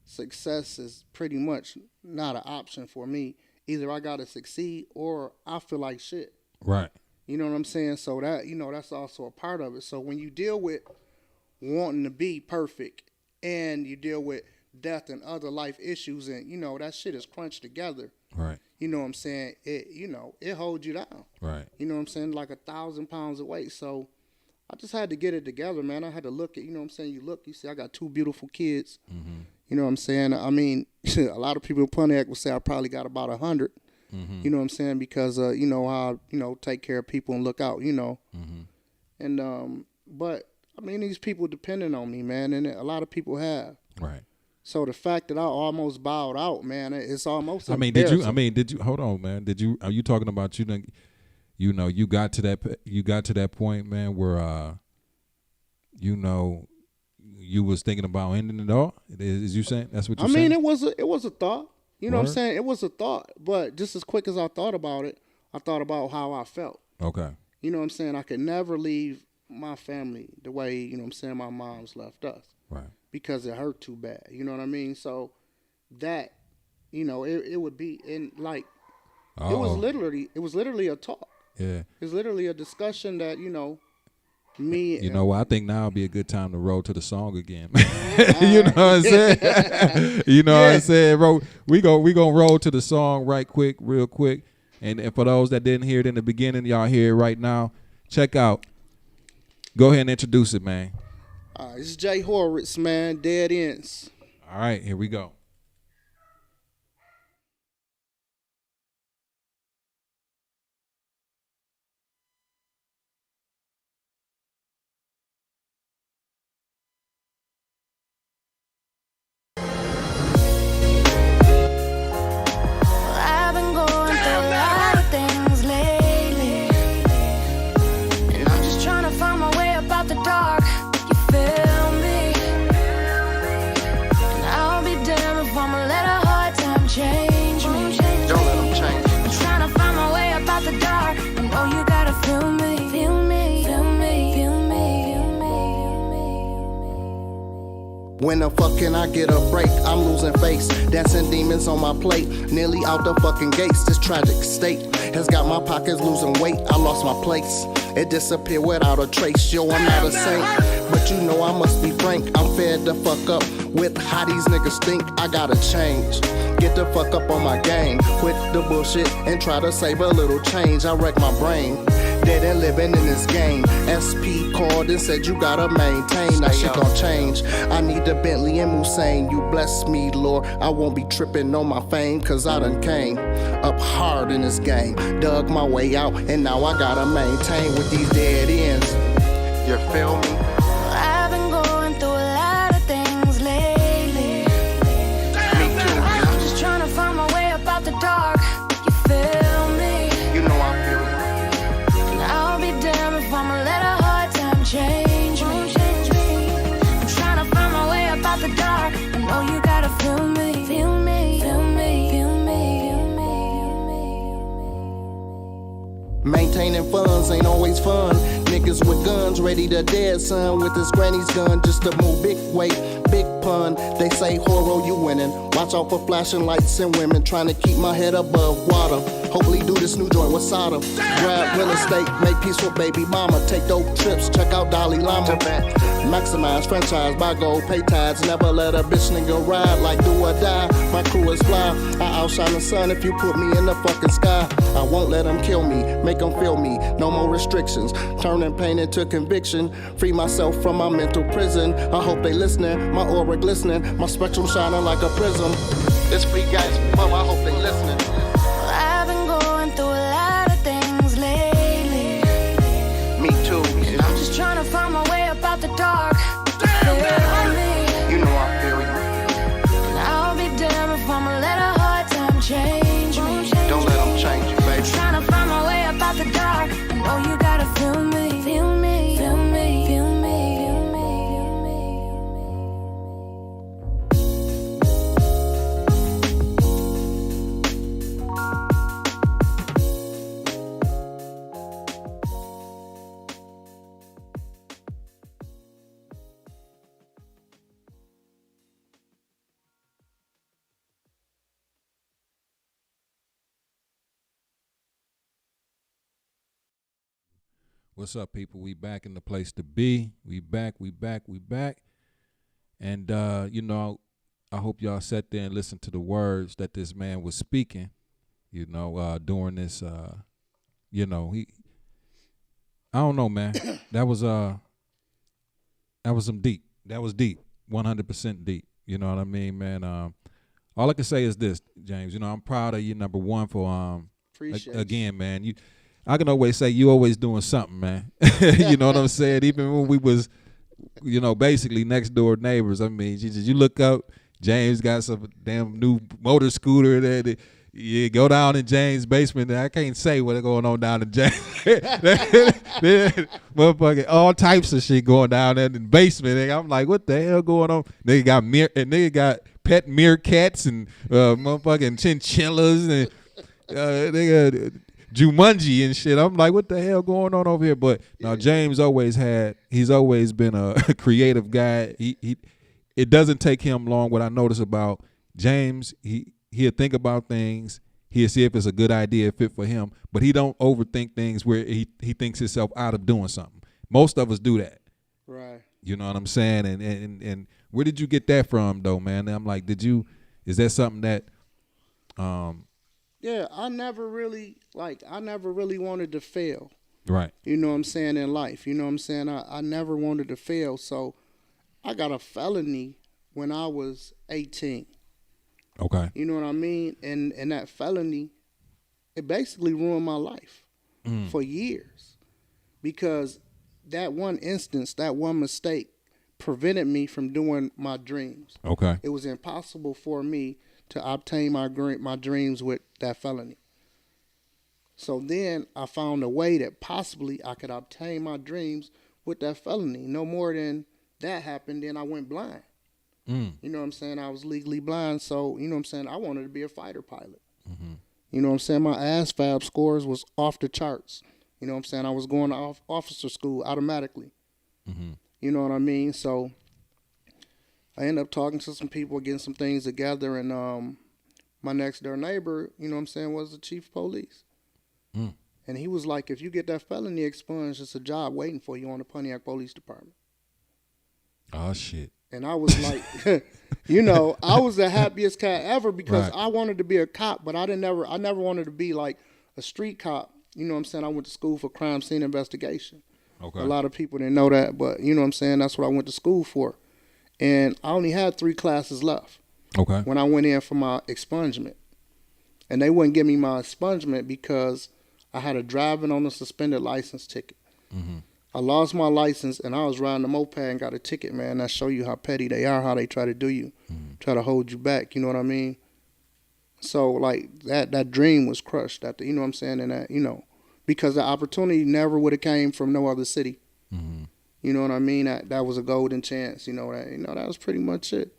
Speaker 2: success is pretty much not an option for me. Either I got to succeed or I feel like shit.
Speaker 1: Right.
Speaker 2: You know what I'm saying? So that, you know, that's also a part of it. So when you deal with wanting to be perfect and you deal with death and other life issues and, you know, that shit is crunched together.
Speaker 1: Right.
Speaker 2: You know what I'm saying? It holds you down.
Speaker 1: Right.
Speaker 2: You know what I'm saying? Like 1,000 pounds of weight. So I just had to get it together, man. I had to look at, you know what I'm saying? You see, I got 2 beautiful kids.
Speaker 1: Mm-hmm.
Speaker 2: You know what I'm saying? I mean, a lot of people in Pontiac will say I probably got about 100.
Speaker 1: Mm-hmm.
Speaker 2: You know what I'm saying? Because, you know, how, you know, take care of people and look out, you know.
Speaker 1: Mm-hmm.
Speaker 2: And, but, I mean, these people depending on me, man, and a lot of people have.
Speaker 1: Right.
Speaker 2: So the fact that I almost bowed out, man, it's almost
Speaker 1: did you hold on, man? Are you talking about you know, you got to that point, man, where you know, you was thinking about ending it all? Is you saying that's what you're saying?
Speaker 2: I mean, it was a thought. You know
Speaker 1: Word?
Speaker 2: what I'm saying? It was a thought, but just as quick as I thought about it, I thought about how I felt.
Speaker 1: Okay.
Speaker 2: You know what I'm saying? I could never leave my family the way, you know what I'm saying, my mom's left us.
Speaker 1: Right.
Speaker 2: Because it hurt too bad. You know what I mean? So that, you know, it would be in like it was literally a talk.
Speaker 1: Yeah.
Speaker 2: It was literally a discussion that, you know, me
Speaker 1: You know what? I think now would be a good time to roll to the song again. You know what I'm saying? You know what I'm saying, bro? We gonna roll to the song real quick. And for those that didn't hear it in the beginning, y'all hear it right now. Check out. Go ahead and introduce it, man.
Speaker 2: This is Jay Horowitz, man. Dead Ends.
Speaker 1: All right, here we go.
Speaker 3: I've been going through a lot of things lately, and I'm just trying to find my way up out the dark. You feel me? And I'll be damned if I'ma let a hard time change me.
Speaker 4: Don't let them change.
Speaker 3: I'm trying to find my way up out the dark. I know you gotta feel me, feel me, feel me, feel me, feel me, feel me.
Speaker 4: When the fuck can I get a break? I'm losing face, dancing demons on my plate, nearly out the fucking gates. This tragic state has got my pockets losing weight. I lost my place, it disappeared without a trace. Yo, I'm not a saint, but you know I must be frank. I'm fed the fuck up with how these niggas think. I gotta change, get the fuck up on my game, quit the bullshit and try to save a little change. I wreck my brain, dead and living in this game. SP called and said you gotta maintain. That shit gon' change. I need the Bentley and Hussein. You bless me, Lord. I won't be tripping on my fame, cause I done came up hard in this game. Dug my way out and now I gotta maintain with these dead ends. You feel me?
Speaker 3: I've been going through a lot of things lately.
Speaker 4: Me too.
Speaker 3: I'm just trying to find my way up out the dark. You feel me?
Speaker 4: You know I feel you.
Speaker 3: And I'll be damned if I'ma let a hard time change me. I'm trying to find my way
Speaker 4: Maintaining funds ain't always fun. Niggas with guns ready to dead son with his granny's gun just to move big weight, big pun. They say horror, you winning. Watch out for flashing lights and women trying to keep my head above water. Hopefully do this new joint with Sodom. Grab real estate, make peace with baby mama. Take dope trips, check out Dalai Lama. Maximize franchise, buy gold, pay tithes. Never let a bitch nigga ride like do or die. My crew is fly. I outshine the sun if you put me in the fucking sky. I won't let them kill me, make them feel me. No more restrictions, turning pain into conviction. Free myself from my mental prison. I hope they listening, my aura glistening, my spectrum shining like a prism. It's free guys, mom, I hope they listening.
Speaker 3: Well, I've been going through a lot of things lately.
Speaker 4: Me too.
Speaker 3: And I'm just trying to find my way up out the dark. Feel me.
Speaker 4: You know I feel you.
Speaker 3: And I'll be damned if I'ma let a hard time change me.
Speaker 4: Don't let them change you, baby.
Speaker 3: Trying to find my way up out the dark. I know you gotta feel me, feel me, feel me, feel me, feel me, feel me.
Speaker 1: What's up, people? We back in the place to be. We back. And, you know, I hope y'all sat there and listened to the words that this man was speaking, you know, during this, you know, I don't know, man. That was some deep. That was deep, 100% deep. You know what I mean, man? All I can say is this, James, you know, I'm proud of you, number one, for, again, man, I can always say you always doing something, man. You know what I'm saying? Even when we was, you know, basically next door neighbors. I mean, you look up, James got some damn new motor scooter that you go down in James' basement. I can't say what's going on down in James. Motherfucking all types of shit going down there in the basement. And I'm like, what the hell going on? Nigga got pet meerkats and motherfucking chinchillas and nigga Jumanji and shit. I'm like, what the hell going on over here? But now James he's always been a creative guy. It doesn't take him long. What I notice about James, he'll think about things. He'll see if it's a good idea, fit for him. But he don't overthink things where he thinks himself out of doing something. Most of us do that.
Speaker 2: Right.
Speaker 1: You know what I'm saying? And where did you get that from, though, man? I'm like, is that something that
Speaker 2: Yeah, I never really wanted to fail.
Speaker 1: Right.
Speaker 2: You know what I'm saying, in life. You know what I'm saying? I never wanted to fail. So I got a felony when I was 18.
Speaker 1: Okay.
Speaker 2: You know what I mean? And that felony, it basically ruined my life for years. Because that one instance, that one mistake prevented me from doing my dreams.
Speaker 1: Okay.
Speaker 2: It was impossible for me to obtain my dreams with that felony. So then I found a way that possibly I could obtain my dreams with that felony. No more than that happened, then I went blind. You know what I'm saying? I was legally blind, so, you know what I'm saying, I wanted to be a fighter pilot. You know what I'm saying? My ASVAB scores was off the charts. You know what I'm saying? I was going to officer school automatically. You know what I mean? So I ended up talking to some people, getting some things together, and my next door neighbor, you know what I'm saying, was the chief of police. And he was like, if you get that felony expunged, it's a job waiting for you on the Pontiac Police Department.
Speaker 1: Oh, shit.
Speaker 2: And I was like, you know, I was the happiest cat ever because I wanted to be a cop, but I never wanted to be like a street cop. You know what I'm saying? I went to school for crime scene investigation. Okay. A lot of people didn't know that, but you know what I'm saying? That's what I went to school for. And I only had 3 classes left. Okay. When I went in for my expungement. And they wouldn't give me my expungement because I had a driving on a suspended license ticket. I lost my license and I was riding the moped and got a ticket, man. That show you how petty they are, how they try to do you, try to hold you back. You know what I mean? So like that dream was crushed. You know what I'm saying? And that, you know, because the opportunity never would have came from no other city. You know what I mean? That was a golden chance. You know that was pretty much it.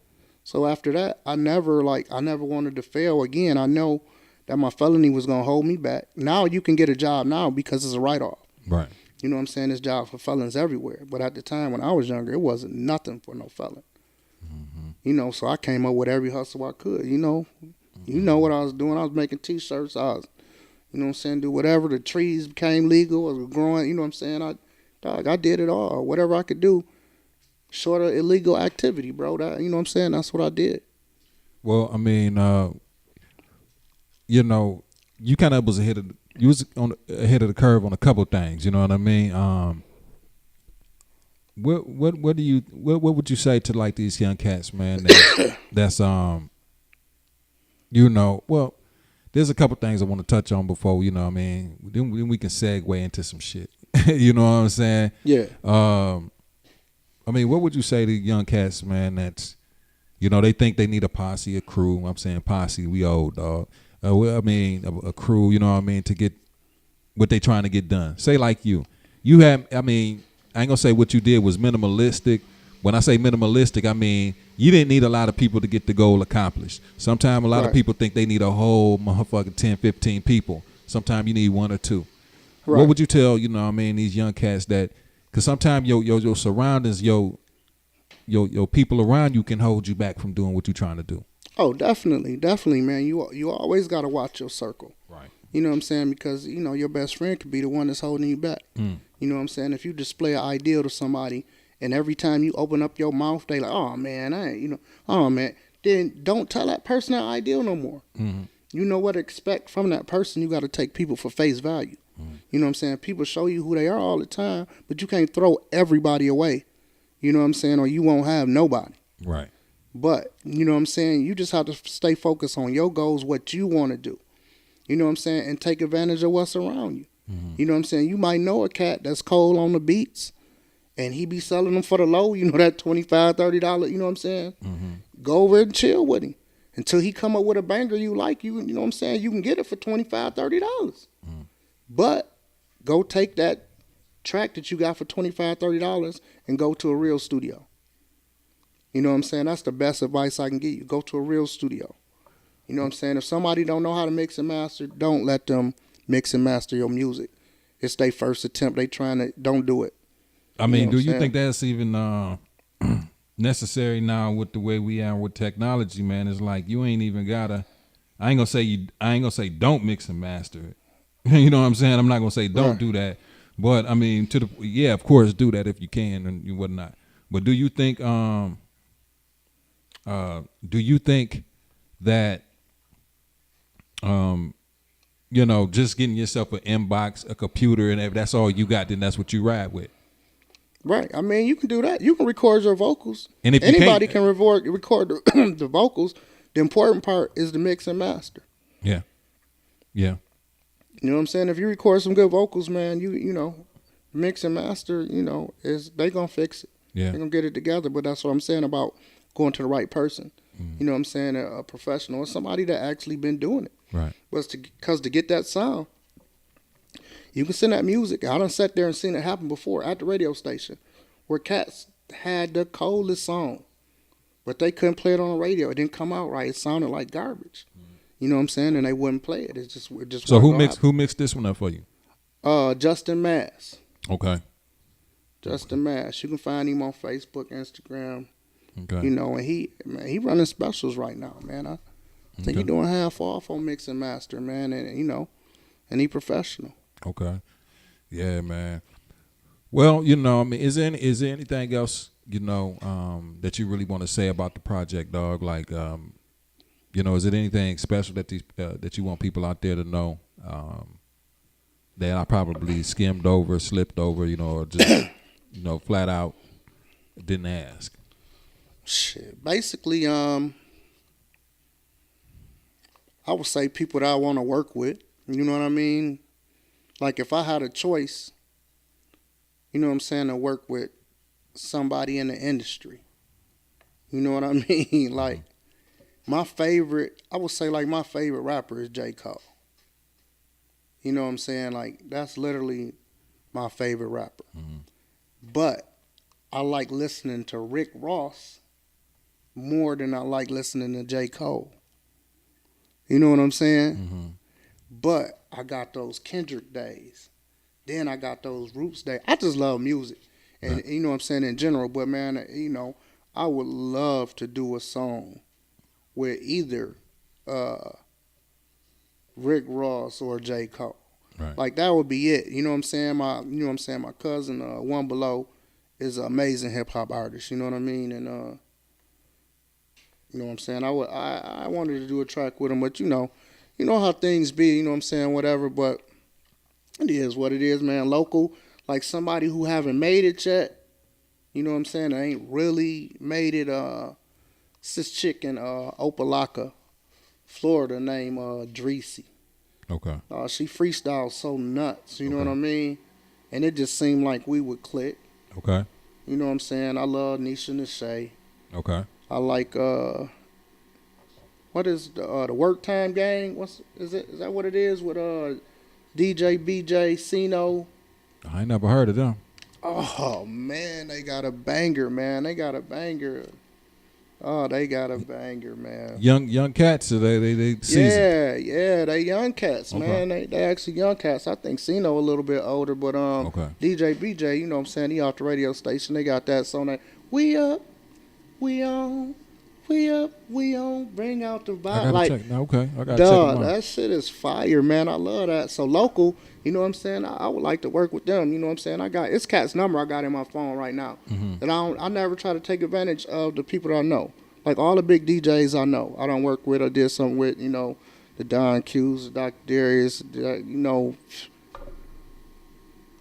Speaker 2: So after that, I never wanted to fail again. I know that my felony was gonna hold me back. Now you can get a job now because it's a write-off.
Speaker 1: Right.
Speaker 2: You know what I'm saying? There's jobs for felons everywhere. But at the time when I was younger, it wasn't nothing for no felon. You know, so I came up with every hustle I could. You know what I was doing. I was making T-shirts. I was, you know what I'm saying, do whatever. The trees became legal. I was growing. You know what I'm saying? I did it all. Whatever I could do, short of illegal activity, bro. You know what I'm saying? That's what I did.
Speaker 1: Well, I mean, you know, you kind of was ahead of the curve on a couple of things. You know what I mean? What would you say to like these young cats, man? That's you know, well, there's a couple things I want to touch on before, you know what I mean? Then we can segue into some shit. You know what I'm saying?
Speaker 2: Yeah.
Speaker 1: I mean, what would you say to young cats, man, that's, you know, they think they need a posse, a crew. I'm saying posse, we old, dog. Well, I mean, a crew, you know what I mean, to get what they trying to get done. Say like you have, I mean, I ain't gonna say what you did was minimalistic. When I say minimalistic, I mean, you didn't need a lot of people to get the goal accomplished. Sometimes a lot of people think they need a whole motherfucking 10, 15 people. Sometimes you need one or two. Right. What would you tell, you know what I mean, these young cats that, because sometimes your surroundings, your people around you can hold you back from doing what you're trying to do.
Speaker 2: Oh, definitely, man. You always got to watch your circle.
Speaker 1: Right.
Speaker 2: You know what I'm saying? Because, you know, your best friend could be the one that's holding you back. You know what I'm saying? If you display an ideal to somebody and every time you open up your mouth, they like, oh, man, then don't tell that person that ideal no more. Mm-hmm. You know what to expect from that person. You got to take people for face value. You know what I'm saying? People show you who they are all the time, but you can't throw everybody away. You know what I'm saying? Or you won't have nobody.
Speaker 1: Right.
Speaker 2: But, you know what I'm saying? You just have to stay focused on your goals, what you want to do. You know what I'm saying? And take advantage of what's around you. Mm-hmm. You know what I'm saying? You might know a cat that's cold on the beats and he be selling them for the low, you know, that $25, $30, you know what I'm saying? Mm-hmm. Go over and chill with him until he come up with a banger you like. You know what I'm saying? You can get it for $25, $30. Mm-hmm. But go take that track that you got for $25, $30 and go to a real studio. You know what I'm saying? That's the best advice I can give you. Go to a real studio. You know what I'm saying? If somebody don't know how to mix and master, don't let them mix and master your music. It's their first attempt. Don't do it.
Speaker 1: I mean, do you think that's even necessary now with the way we are with technology, man? It's like you ain't even gotta. I ain't gonna say don't mix and master it. You know what I'm saying? I'm not gonna say don't do that. But I mean, of course, do that if you can and whatnot. But do you think that you know, just getting yourself an inbox, a computer, and if that's all you got, then that's what you ride with?
Speaker 2: Right. I mean, you can do that. You can record your vocals.
Speaker 1: And if
Speaker 2: anybody can record the vocals, the important part is the mix and master.
Speaker 1: Yeah. Yeah.
Speaker 2: You know what I'm saying? If you record some good vocals, man, you know, mix and master, you know, they gonna fix it. Yeah. They're gonna get it together. But that's what I'm saying about going to the right person. Mm. You know what I'm saying? A professional or somebody that actually been doing it.
Speaker 1: Right.
Speaker 2: Because to get that sound, you can send that music. I done sat there and seen it happen before at the radio station where cats had the coldest song, but they couldn't play it on the radio. It didn't come out right. It sounded like garbage. You know what I'm saying? And they wouldn't play it. It just
Speaker 1: So who mixed this one up for you?
Speaker 2: Justin Mass.
Speaker 1: Okay.
Speaker 2: Justin Mass. You can find him on Facebook, Instagram. Okay. You know, and he running specials right now, man. I think he's doing half off on mix and master, man, and you know, and he professional.
Speaker 1: Okay. Yeah, man. Well, you know, I mean, is there anything else, you know, that you really want to say about the project, dog? Like, you know, is it anything special that you want people out there to know that I probably skimmed over, slipped over, you know, or just, you know, flat out didn't ask?
Speaker 2: Shit. Basically, I would say people that I want to work with. You know what I mean? Like if I had a choice, you know what I'm saying, to work with somebody in the industry. You know what I mean? Like my favorite rapper is J. Cole. You know what I'm saying? Like that's literally my favorite rapper. Mm-hmm. But I like listening to Rick Ross more than I like listening to J. Cole. You know what I'm saying? But I got those Kendrick days. Then I got those Roots days. I just love music. And you know what I'm saying, in general. But, man, you know, I would love to do a song with either Rick Ross or J. Cole.
Speaker 1: Right.
Speaker 2: Like, that would be it. You know what I'm saying? My cousin, One Below, is an amazing hip-hop artist. You know what I mean? And, you know what I'm saying? I wanted to do a track with him, but, you know how things be, you know what I'm saying, whatever. But it is what it is, man. Local, like somebody who haven't made it yet, you know what I'm saying, I ain't really made it. This chick in Opelika, Florida, named Dreesy.
Speaker 1: Okay.
Speaker 2: She freestyles so nuts, you know what I mean? And it just seemed like we would click.
Speaker 1: Okay.
Speaker 2: You know what I'm saying? I love Nisha Nashay.
Speaker 1: Okay.
Speaker 2: I like what is the Work Time Gang? Is that what it is with DJ BJ Sino?
Speaker 1: I ain't never heard of them.
Speaker 2: Oh man, they got a banger, man. They got a banger. Oh, they got a banger, man.
Speaker 1: Young cats, so they seasoned.
Speaker 2: Yeah, they young cats, man. They actually young cats. I think Sino a little bit older, but DJ BJ, you know what I'm saying, he off the radio station. They got that song that we up, we on, we up, we on, bring out the vibe.
Speaker 1: I gotta
Speaker 2: like,
Speaker 1: check. No, okay, I gotta
Speaker 2: dog,
Speaker 1: check them out.
Speaker 2: that shit is fire, man. I love that. So local, you know what I'm saying? I would like to work with them. You know what I'm saying? It's Cat's number I got in my phone right now. And I never try to take advantage of the people that I know. Like all the big DJs I know, I don't work with or did something with, you know, the Don Q's, the Dr. Darius, you know.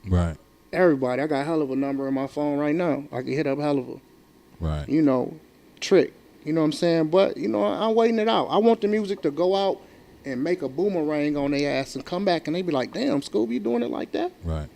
Speaker 1: Right.
Speaker 2: Everybody. I got a hell of a number in my phone right now. I can hit up hell of a,
Speaker 1: right.
Speaker 2: You know, trick. You know what I'm saying? But, you know, I'm waiting it out. I want the music to go out and make a boomerang on their ass and come back and they be like, damn, Scooby, you doing it like that?
Speaker 1: Right.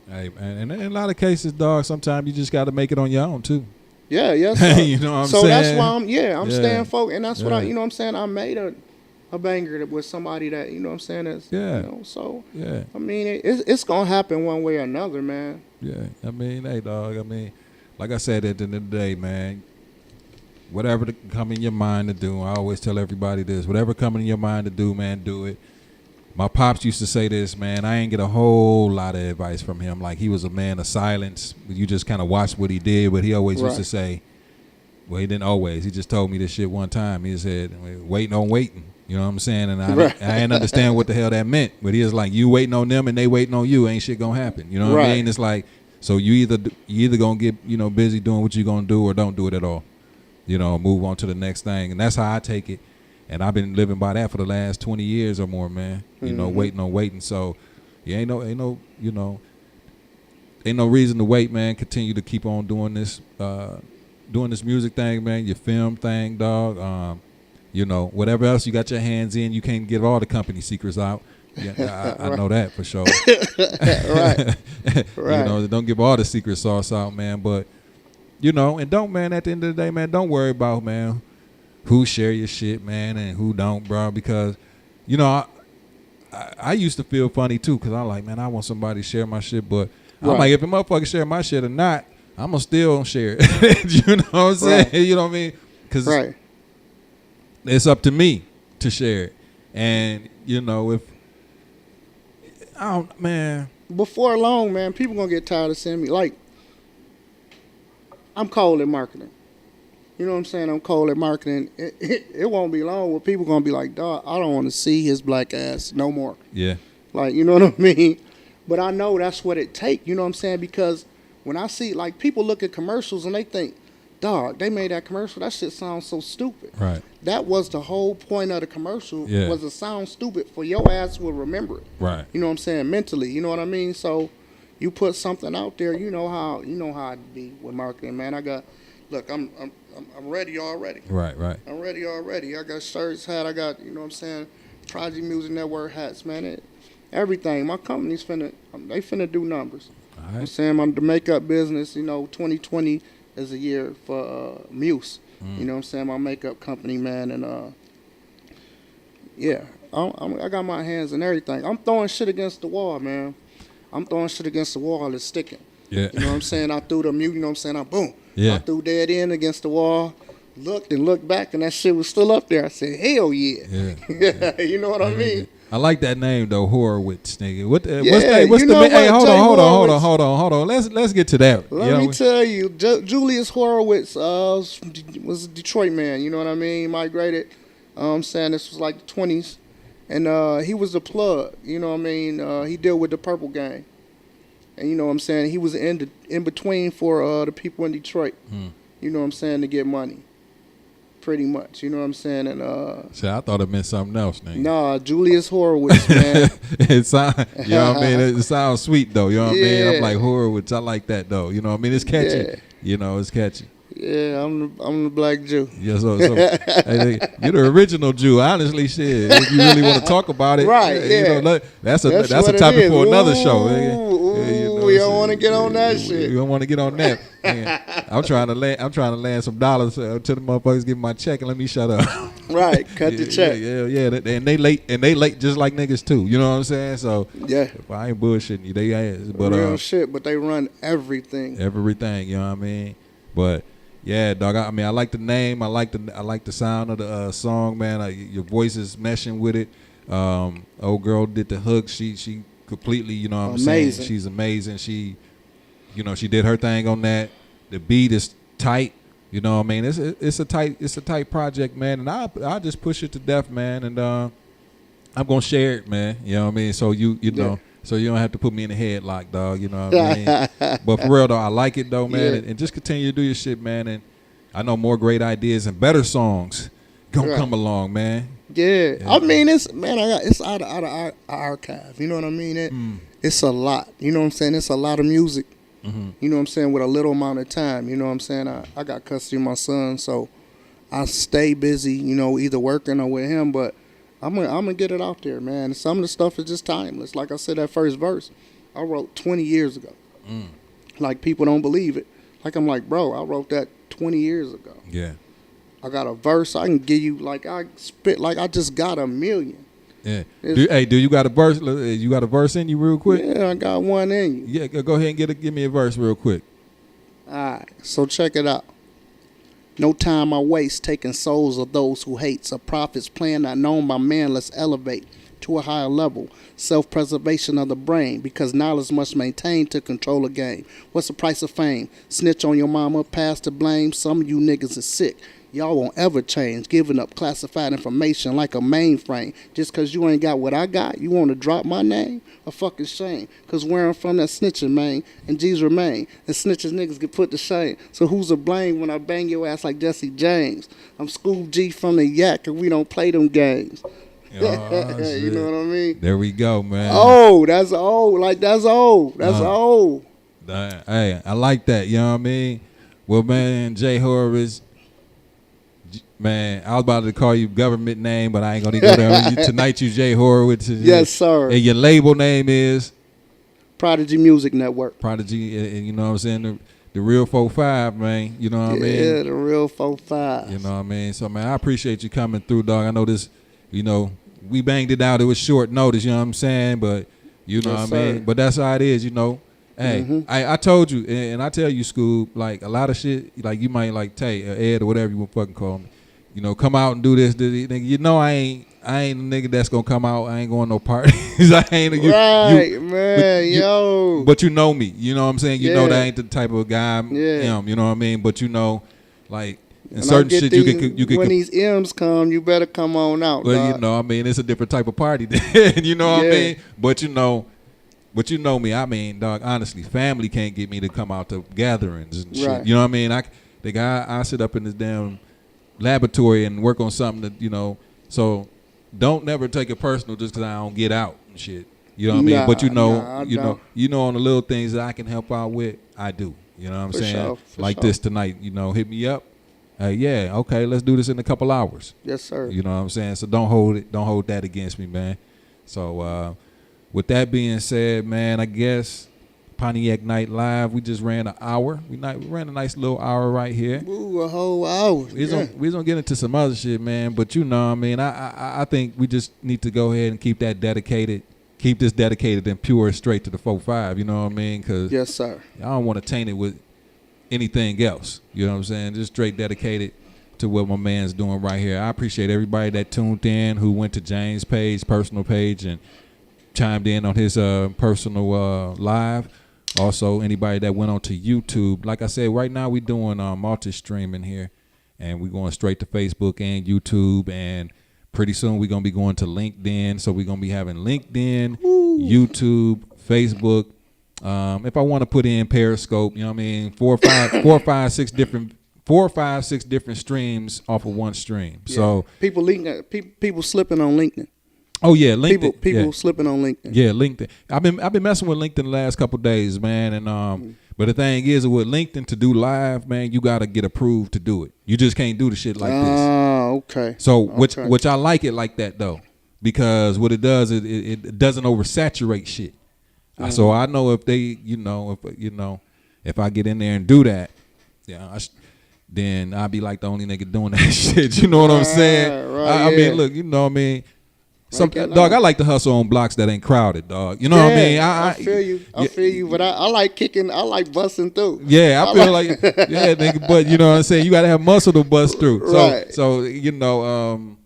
Speaker 1: Hey, man, and in a lot of cases, dog, sometimes you just got to make it on your own, too.
Speaker 2: Yeah, yes.
Speaker 1: You know what I'm saying?
Speaker 2: So that's why I'm staying focused. And that's what
Speaker 1: Yeah.
Speaker 2: you know what I'm saying? I made a banger with somebody that, you know what I'm saying, is, you know, so,
Speaker 1: Yeah.
Speaker 2: I mean, it's going to happen one way or another, man.
Speaker 1: Yeah. I mean, hey, dog, I mean, like I said, at the end of the day, man, whatever come in your mind to do, I always tell everybody this, whatever come in your mind to do, man, do it. My pops used to say this, man, I ain't get a whole lot of advice from him. Like, he was a man of silence. You just kind of watched what he did, but he always used to say, well, he didn't always. He just told me this shit one time. He said, waiting on waiting. You know what I'm saying? And I didn't understand what the hell that meant. But he was like, you waiting on them and they waiting on you. Ain't shit gonna happen. You know what I mean? It's like, so you either gonna get, you know, busy doing what you gonna do or don't do it at all. You know, move on to the next thing. And that's how I take it. And I've been living by that for the last 20 years or more, man. You know, waiting on waiting. So, ain't no, you know, ain't no reason to wait, man. Continue to keep on doing this music thing, man. Your film thing, dog. You know, whatever else you got your hands in, you can't give all the company secrets out. Yeah, I know that for sure.
Speaker 2: Right.
Speaker 1: You know, don't give all the secret sauce out, man. But, you know, and don't, man, at the end of the day, man, don't worry about, man, who share your shit, man, and who don't, bro. Because, you know, I used to feel funny, too, because I'm like, man, I want somebody to share my shit. But I'm like, if a motherfucker share my shit or not, I'm going to still share it. You know what I'm saying? You know what I mean? Because it's up to me to share it. And, you know, if, I don't, man.
Speaker 2: Before long, man, people going to get tired of seeing me. Like, I'm cold at marketing. You know what I'm saying? I'm cold at marketing. It won't be long where people going to be like, dog, I don't want to see his black ass no more.
Speaker 1: Yeah.
Speaker 2: Like, you know what I mean? But I know that's what it take, you know what I'm saying? Because when I see, like, people look at commercials and they think, dog, they made that commercial. That shit sounds so stupid.
Speaker 1: Right.
Speaker 2: That was the whole point of the commercial, was to sound stupid for your ass will remember it.
Speaker 1: Right.
Speaker 2: You know what I'm saying? Mentally, you know what I mean? So you put something out there, you know how it be with marketing, man. Look, I'm ready already.
Speaker 1: Right.
Speaker 2: I'm ready already. I got shirts, hat, I got, you know what I'm saying, Project Music Network hats, man. Everything. My company's finna do numbers.
Speaker 1: All right.
Speaker 2: I'm saying the makeup business, you know, 2020 is a year for Muse. You know what I'm saying? My makeup company, man, and I got my hands in everything. I'm throwing shit against the wall, man. I'm throwing shit against the wall. It's sticking.
Speaker 1: Yeah.
Speaker 2: You know what I'm saying? I threw the mute, you know what I'm saying? Boom.
Speaker 1: Yeah.
Speaker 2: I threw Dead End against the wall. looked and looked back, and that shit was still up there. I said, hell yeah.
Speaker 1: Yeah.
Speaker 2: You know what I mean?
Speaker 1: I like that name though, Horowitz, nigga. What's the
Speaker 2: you know
Speaker 1: hey,
Speaker 2: what,
Speaker 1: hold on. Let's get to that.
Speaker 2: Let me tell you, Julius Horowitz was a Detroit man. You know what I mean? Migrated. I'm saying this was like the 20s, and he was the plug. You know what I mean? He dealt with the Purple Gang, and you know what I'm saying? He was in between for the people in Detroit. You know what I'm saying, to get money. Pretty much, you know what I'm saying, and
Speaker 1: so I thought it meant something else, nigga.
Speaker 2: Nah, Julius Horowitz, man.
Speaker 1: You know what I mean? It sounds sweet though. You know what I mean? I'm like Horowitz. I like that though. You know what I mean? It's catchy.
Speaker 2: Yeah.
Speaker 1: You know, it's catchy.
Speaker 2: Yeah, I'm the black Jew.
Speaker 1: Yeah, so hey, you're the original Jew. Honestly, shit. If you really want to talk about it,
Speaker 2: right? Yeah,
Speaker 1: you know, that's a topic for another show.
Speaker 2: We don't want to get on that shit.
Speaker 1: We don't want to get on that. Man, I'm trying to land some dollars to the motherfuckers give me my check and let me shut up.
Speaker 2: Right, cut the check.
Speaker 1: Yeah. And they late just like niggas too. You know what I'm saying? So
Speaker 2: yeah,
Speaker 1: if I ain't bullshitting you, they ass. But
Speaker 2: real shit. But they run everything.
Speaker 1: Everything. You know what I mean? But yeah, dog. I mean, I like the name. I like the sound of the song, man. Your voice is meshing with it. Old girl did the hook. She completely, you know what I'm saying? She's amazing. She did her thing on that. The beat is tight. You know what I mean? It's a tight project, man. And I just push it to death, man. And I'm gonna share it, man. You know what I mean? So you know. So you don't have to put me in a headlock, dog. You know what I mean? But for real, though, I like it, though, man. And just continue to do your shit, man. And I know more great ideas and better songs gonna come along, man.
Speaker 2: Yeah. I mean, it's out of our archive. You know what I mean? It's a lot. You know what I'm saying? It's a lot of music. Mm-hmm. You know what I'm saying? With a little amount of time. You know what I'm saying? I got custody of my son, so I stay busy, you know, either working or with him, but I'm gonna get it out there, man. Some of the stuff is just timeless. Like I said, that first verse, I wrote 20 years ago. Like, people don't believe it. Like, I'm like, bro, I wrote that 20 years ago.
Speaker 1: Yeah.
Speaker 2: I got a verse I can give you, like, I spit like I just got a million.
Speaker 1: Yeah. Do you got a verse? You got a verse in you real quick?
Speaker 2: Yeah, I got one in you.
Speaker 1: Yeah, go ahead and give me a verse real quick.
Speaker 2: All right, so check it out. No time I waste taking souls of those who hates. A prophet's plan not known by man, let's elevate to a higher level. Self-preservation of the brain, because knowledge must maintain to control a game. What's the price of fame? Snitch on your mama, pass the blame. Some of you niggas is sick. Y'all won't ever change, giving up classified information like a mainframe. Just because you ain't got what I got, you want to drop my name? A fucking shame. Because where I'm from, that snitching, man, and G's remain. And snitches niggas get put to shame. So who's to blame when I bang your ass like Jesse James? I'm School G from the Yak, and we don't play them games. You know what I mean?
Speaker 1: There we go, man.
Speaker 2: Oh, that's old. Like, that's old. That's old.
Speaker 1: Hey, I like that. You know what I mean? Well, man, Jay Horowitz. Man, I was about to call you government name, but I ain't gonna go there. Tonight you Jay Horowitz.
Speaker 2: Yes, sir.
Speaker 1: And your label name is
Speaker 2: Prodigy Music Network.
Speaker 1: Prodigy, and you know what I'm saying? The real 4-5, man. You know what I mean?
Speaker 2: Yeah, the real 4-5.
Speaker 1: You know what I mean? So, man, I appreciate you coming through, dog. I know this, you know, we banged it out. It was short notice, you know what I'm saying? But, you know what I mean? But that's how it is, you know. Hey, I told you, and I tell you, Scoob, like, a lot of shit, like, you might, like, Tay or Ed or whatever you want to fucking call me. You know, come out and do this. Nigga, you know I ain't a nigga that's gonna come out. I ain't going no parties. I ain't
Speaker 2: yo.
Speaker 1: But you know me. You know what I'm saying? You know that ain't the type of guy you know what I mean? But you know, like, in certain shit you can
Speaker 2: when these M's come, you better come on out.
Speaker 1: Well, you know, I mean, it's a different type of party then. You know what I mean? But you know me. I mean, dog, honestly, family can't get me to come out to gatherings and shit.
Speaker 2: Right.
Speaker 1: You know what I mean? I sit up in this damn laboratory and work on something that, you know, so don't never take it personal just because I don't get out and shit. You know what I mean? But you know on the little things that I can help out with, I do. You know what I'm saying? Like this tonight, you know, hit me up. Hey, yeah, okay, let's do this in a couple hours.
Speaker 2: Yes, sir.
Speaker 1: You know what I'm saying? So don't hold that against me, man. So with that being said, man, I guess Pontiac Nite Live, we just ran an hour. We ran a nice little hour right here.
Speaker 2: Ooh, a whole hour.
Speaker 1: We gonna get into some other shit, man. But you know, I mean, I think we just need to go ahead and keep this dedicated and pure straight to the 4-5. You know what I mean? Cause
Speaker 2: yes, sir.
Speaker 1: I don't want to taint it with anything else. You know what I'm saying? Just straight dedicated to what my man's doing right here. I appreciate everybody that tuned in, who went to James' page, personal page, and chimed in on his personal live. Also, anybody that went on to YouTube. Like I said, right now we doing multi-streaming here, and we're going straight to Facebook and YouTube, and pretty soon we're going to be going to LinkedIn. So we're going to be having LinkedIn, YouTube, Facebook. If I want to put in Periscope, you know what I mean, 4 or 5, 6 different streams off of one stream. Yeah. So
Speaker 2: people slipping on LinkedIn.
Speaker 1: Oh yeah, LinkedIn.
Speaker 2: People slipping on LinkedIn.
Speaker 1: Yeah, LinkedIn. I've been messing with LinkedIn the last couple of days, man. And but the thing is, with LinkedIn, to do live, man, you gotta get approved to do it. You just can't do the shit like this.
Speaker 2: Oh, okay.
Speaker 1: So which I like it like that though, because what it does is it doesn't oversaturate shit. So I know if they, if I get in there and do that, then I'll be like the only nigga doing that shit. You know what I'm saying?
Speaker 2: Right,
Speaker 1: I mean, look, you know what I mean. Dog, I like to hustle on blocks that ain't crowded, dog. You know what I mean?
Speaker 2: I feel you. I feel you, but I like kicking. I like busting through.
Speaker 1: Yeah, I feel like yeah, nigga. But you know what I'm saying? You gotta have muscle to bust through.
Speaker 2: Right.
Speaker 1: So you know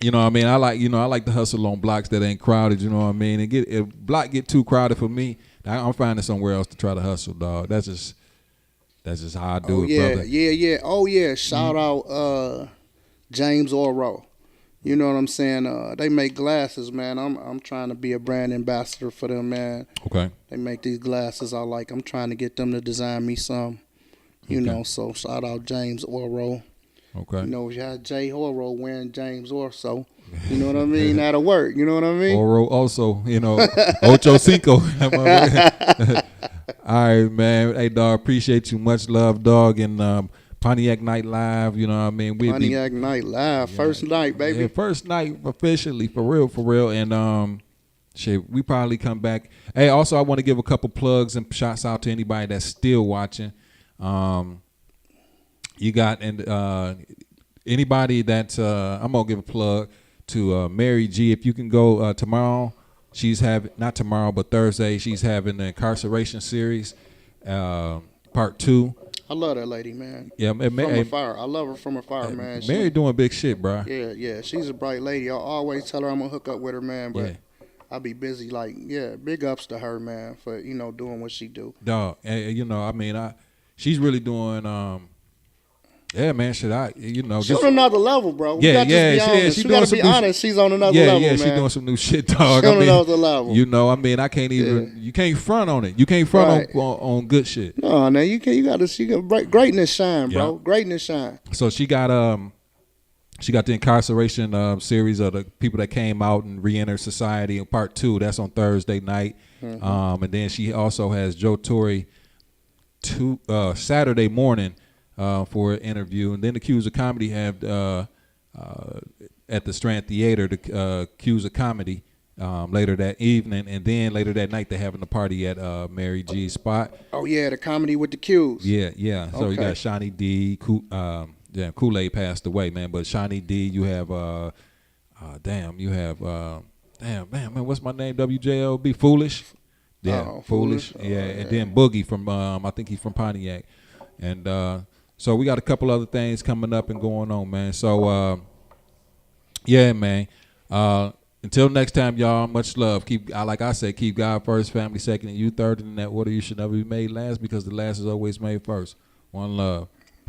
Speaker 1: what I mean? I like to hustle on blocks that ain't crowded. You know what I mean? And if block get too crowded for me, I'm finding somewhere else to try to hustle, dog. That's just how I do it, brother.
Speaker 2: Yeah. Oh yeah. Shout out James Oro. You know what I'm saying? They make glasses, man. I'm trying to be a brand ambassador for them, man.
Speaker 1: Okay.
Speaker 2: They make these glasses I like. I'm trying to get them to design me some. You know, so shout out James Oro.
Speaker 1: Okay.
Speaker 2: You know, you had Jay Oro wearing James Orso. You know what I mean? That'll work. You know what I mean?
Speaker 1: Oro also, Ocho Cinco. All right, man. Hey, dog, appreciate you. Much love, dog. And Pontiac Nite Live, you know what I mean?
Speaker 2: Pontiac Nite Live, first night, baby.
Speaker 1: Yeah, first night officially, for real. And shit, we probably come back. Hey, also I want to give a couple plugs and shouts out to anybody that's still watching. You got anybody that I'm gonna give a plug to Mary G. If you can go tomorrow, she's having, not tomorrow but Thursday, she's having the incarceration series, part 2.
Speaker 2: I love that lady, man.
Speaker 1: Yeah,
Speaker 2: from afar. I love her from afar, man.
Speaker 1: Mary doing big shit, bro.
Speaker 2: Yeah. She's a bright lady. I always tell her I'm gonna hook up with her, man. But I'll be busy. Like, big ups to her, man, for doing what she do.
Speaker 1: Dog, I mean, she's really doing. Yeah, man. She's on
Speaker 2: another level, bro.
Speaker 1: We gotta
Speaker 2: be honest. She's on another level, man.
Speaker 1: She's doing some new shit, dog.
Speaker 2: She's on another level.
Speaker 1: I mean, I can't even. You can't front on it. You can't front on good shit.
Speaker 2: No, man. You got greatness shine, bro.
Speaker 1: Yep.
Speaker 2: Greatness shine.
Speaker 1: So she got the incarceration series of the people that came out and re-entered society in part 2. That's on Thursday night. And then she also has Joe Torre Saturday morning. For an interview, and then the Q's of Comedy have at the Strand Theater the Q's of Comedy later that evening, and then later that night they're having a party at Mary G's spot.
Speaker 2: Oh yeah, the Comedy with the Q's.
Speaker 1: Yeah. So you got Shawnee D. Kool-Aid passed away, man, but Shawnee D. You have man, what's my name? WJLB Foolish. Yeah, Foolish. Yeah, and then Boogie from I think he's from Pontiac, and. So we got a couple other things coming up and going on, man. So, man. Until next time, y'all, much love. Like I said, keep God first, family second, and you third. And in that order, you should never be made last, because the last is always made first. One love.